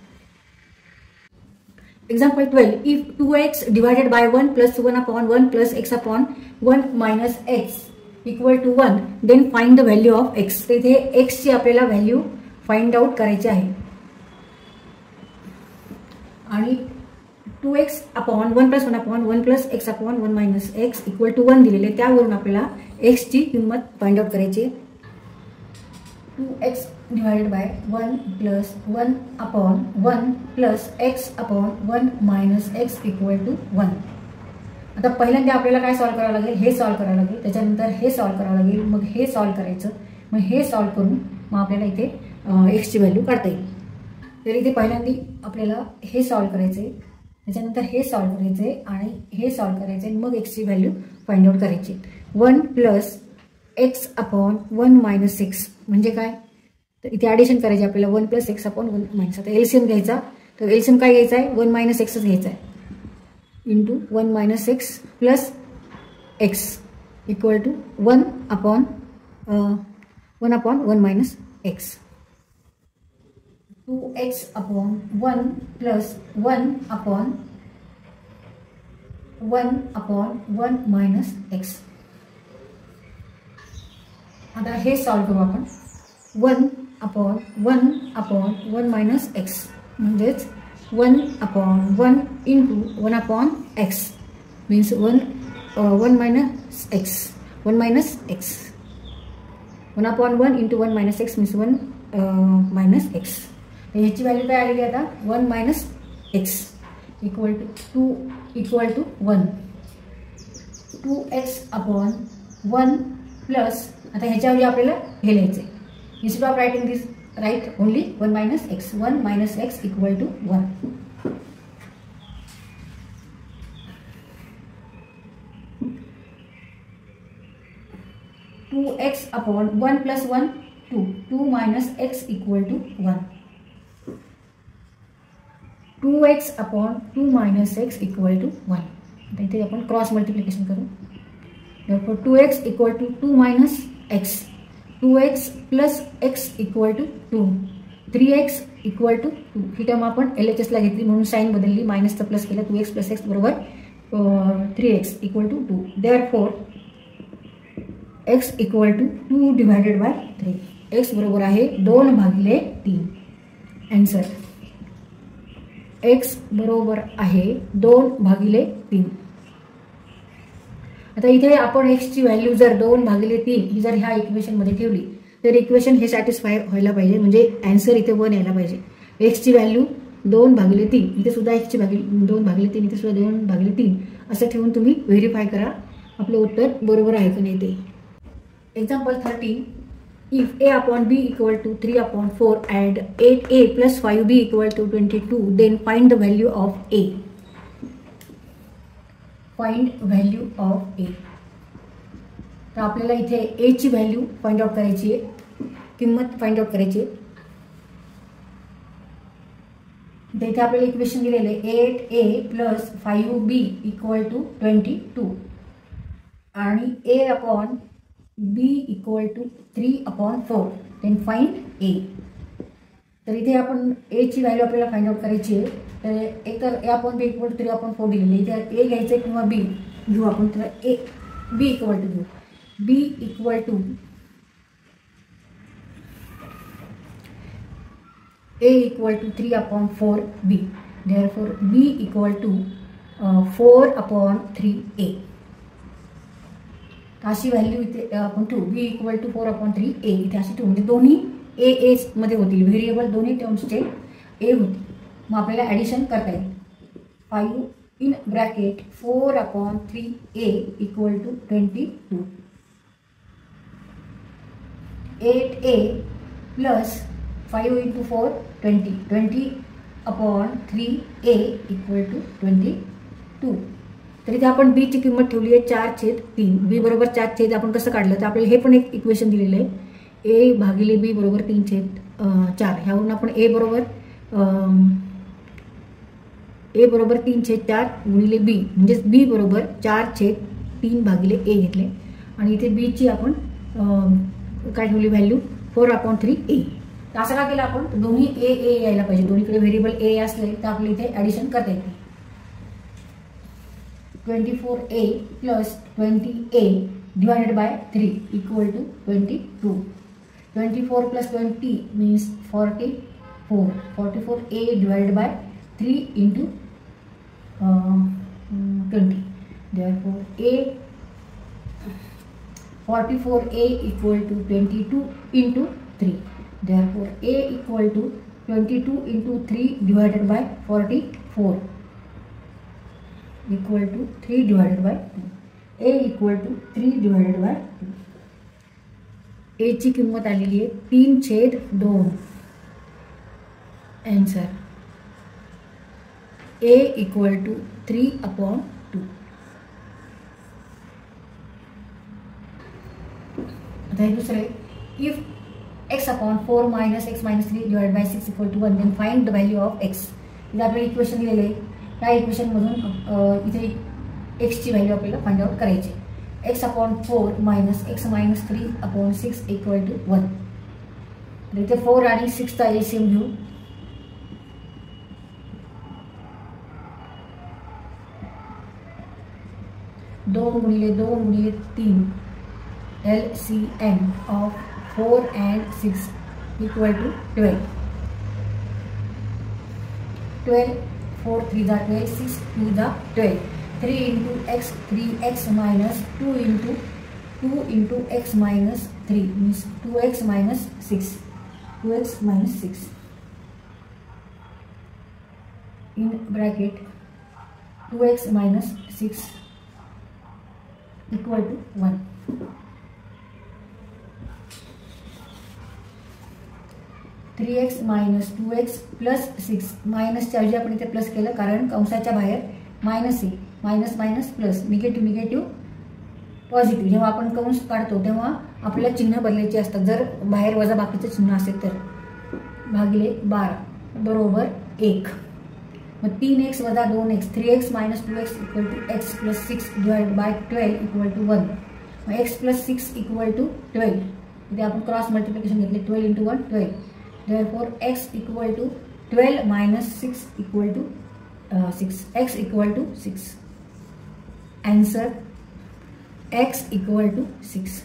[SPEAKER 1] Example 12 if 2x divided by 1 plus 1 upon 1 plus x upon 1 minus x equal to 1 then find the value of x तर इथे x ची आपल्याला व्हॅल्यू फाइंड आउट करायची आहे आणि 2x upon 1 plus 1 upon 1 plus x upon 1 minus x equal to 1 दिलेले त्यावरून आपल्याला x ची किंमत फाइंड आउट करायची 2x divided by 1 plus 1 upon 1 plus x upon 1 minus x equal to 1 आता पहिल्यांदा आपल्याला काय सॉल्व करावं लागेल हे सॉल्व करावं लागेल त्याच्यानंतर हे सॉल्व करावं लागेल मग हे सॉल्व करायचं मग हे सॉल्व करून मग आपल्याला इथे एक्सची व्हॅल्यू काढता येईल. तर इथे पहिल्यांदा आपल्याला हे सॉल्व्ह करायचे, त्याच्यानंतर हे सॉल्व्ह करायचे आणि हे सॉल्व्ह करायचे, मग एक्सची व्हॅल्यू फाइंड आउट करायची. 1 + x/1 - x म्हणजे काय, तर इथे ॲडिशन करायची आपल्याला. 1 + x/1 - आता एलसीएम घ्यायचा, तर एलसीएम काय घ्यायचा आहे, 1 - xच घ्यायचा आहे, into 1 - x plus x equal to 1/1 - x. 2x/1 plus 1/1 - x. आता हे सॉल्व्ह करू आपण. 1/1 - x म्हणजेच 1/1 into 1/x means 1 - x. 1 - x 1/1 into 1 - x means 1 - x. ह्याची व्हॅल्यू काय आलेली आता, 1 - x equal to 1. 2x/1 plus, आता ह्याच्यावर आपल्याला हे लिहायचं आहे. Instead of writing this write only 1 - x. 1 - x equal to 1. 2x/1 plus 1 2. 2 - x equal to 1. 2x/2 - x equal to 1. आता इथे आपण क्रॉस मल्टिप्लिकेशन करू. therefore 2x equal to 2 - x. 2x plus x equal to 2. 3x equal to 2. ही term आपण LHS ला घेतली म्हणून sine बदलली, मायनसचा प्लस केला. 2x प्लस x बरोबर 3x equal to 2. therefore x equal to 2 divided by 3. x बरोबर आहे 2/3. आन्सर x बरोबर आहे 2/3. आता इथे आपण एक्सची व्हॅल्यू जर 2/3 ही जर ह्या इक्वेशनमध्ये ठेवली तर इक्वेशन हे सॅटिस्फाय व्हायला पाहिजे, म्हणजे आन्सर इथे 1 यायला पाहिजे. एक्सची व्हॅल्यू 2/3, इथे सुद्धा एक्सची व्हॅल्यू 2/3, इथे सुद्धा 2/3 असं ठेवून तुम्ही व्हेरीफाय करा आपलं उत्तर बरोबर आहे का नाही ते. Example 13. If a/b equal to 3/4 and 8a plus 5b equal to 22, then find the value of a. Find value of a. तर आपल्याला इथे a ची व्हॅल्यू फाइंड आउट करायची आहे, किंमत फाइंड आउट करायची आहे. इथे आपल्याला इक्वेशन दिलेलं आहे 8a plus 5b equal to 22 आणि a/b equal to 3/4. Then find a. तर इथे आपण a ची व्हॅल्यू आपल्याला फाइंड आउट करायची आहे. तर एक तर a/b इक्वल टू 3/4 दिलेली आहे. इथे a घ्यायचं किंवा b घेऊ आपण. तर b इक्वल टू घेऊ. b equal to a equal to 3/4b. therefore b equal to 4/3a. अशी व्हॅल्यू इथे आपण ठेवू. b इक्वल टू 4/3a इथे अशी ठेवू, म्हणजे दोन्ही a मध्ये होतील. व्हेरिएबल दोन्ही टर्म्सचे a होतील. मग आपल्याला ॲडिशन करता येईल. 5 in bracket 4/3a equal to 22. 8a plus 5 into 4 20. 20/3a equal to 22. तर इथे आपण b ची किंमत ठेवली आहे 4/3. b बरोबर 4/3 आपण कसं काढलं तर आपल्याला हे पण एक इक्वेशन दिलेलं आहे. a भागिले b बरोबर 3/4. ह्यावरून आपण a बरोबर 3/4 गुणिले b म्हणजेच b बरोबर 4/3 भागिले a घेतले. आणि इथे b ची आपण काय ठेवली व्हॅल्यू 4/3a. तर असं का केलं आपण, दोन्ही a यायला पाहिजे. दोन्हीकडे व्हेरिएबल a असले तर आपल्या इथे ॲडिशन करता येते. 24a plus 20a divided by 3 equal to 22. 24 plus 20 means 44. 44a divided by 3 into 20. therefore 44a equal to 22 into 3. therefore a equal to 22 into 3 divided by 44 equal to 3 divided by 2. a equal to 3 divided by 2. A ची किंमत आलेली आहे 3/2. Answer a equal to 3/2. आता हे दुसरं आहे, if x/4 - x - 3 divide by 6 equal to 1 then find the value of x. इथे आपल्याला इक्वेशन दिलेलं आहे. या इक्वेशनमधून इथे एक्सची व्हॅल्यू आपल्याला फाइंड आउट करायची. x/4 - x - 3/6 equal to 1. तर इथे 4 आणि 6चा एलसीएम घेऊ. दोन गुणिले 3 LCM of 4 and 6 equal to 12. 12, 4 3 जा 12, 6 2 जा 12. 3 into x, 3x minus 2 into x minus 3 means 2x minus 6. 2x minus 6 in bracket 2x minus 6 equal to 1. 3x minus 2x plus 6 मायनसच्या ऐवजी आपण इथे प्लस केलं कारण कंसाच्या बाहेर मायनस आहे. Minus minus plus, negative negative positive. जेव्हा आपण कंस काढतो तेव्हा आपल्याला चिन्ह बदलायचे असतात. जर बाहेर वजा बाकीचं चिन्ह असेल तर भागिले 12 बरोबर 1. मग 3x वजा 2x 3x minus 2x equal to x plus 6 divide by 12 equal to 1. मग x plus 6 इक्वल टू 12. इथे आपण क्रॉस मल्टिप्लिकेशन घेतले 12 into 1 12. Therefore x equal to 12 minus 6 equal to 6. X equal to 6. Answer x equal to 6.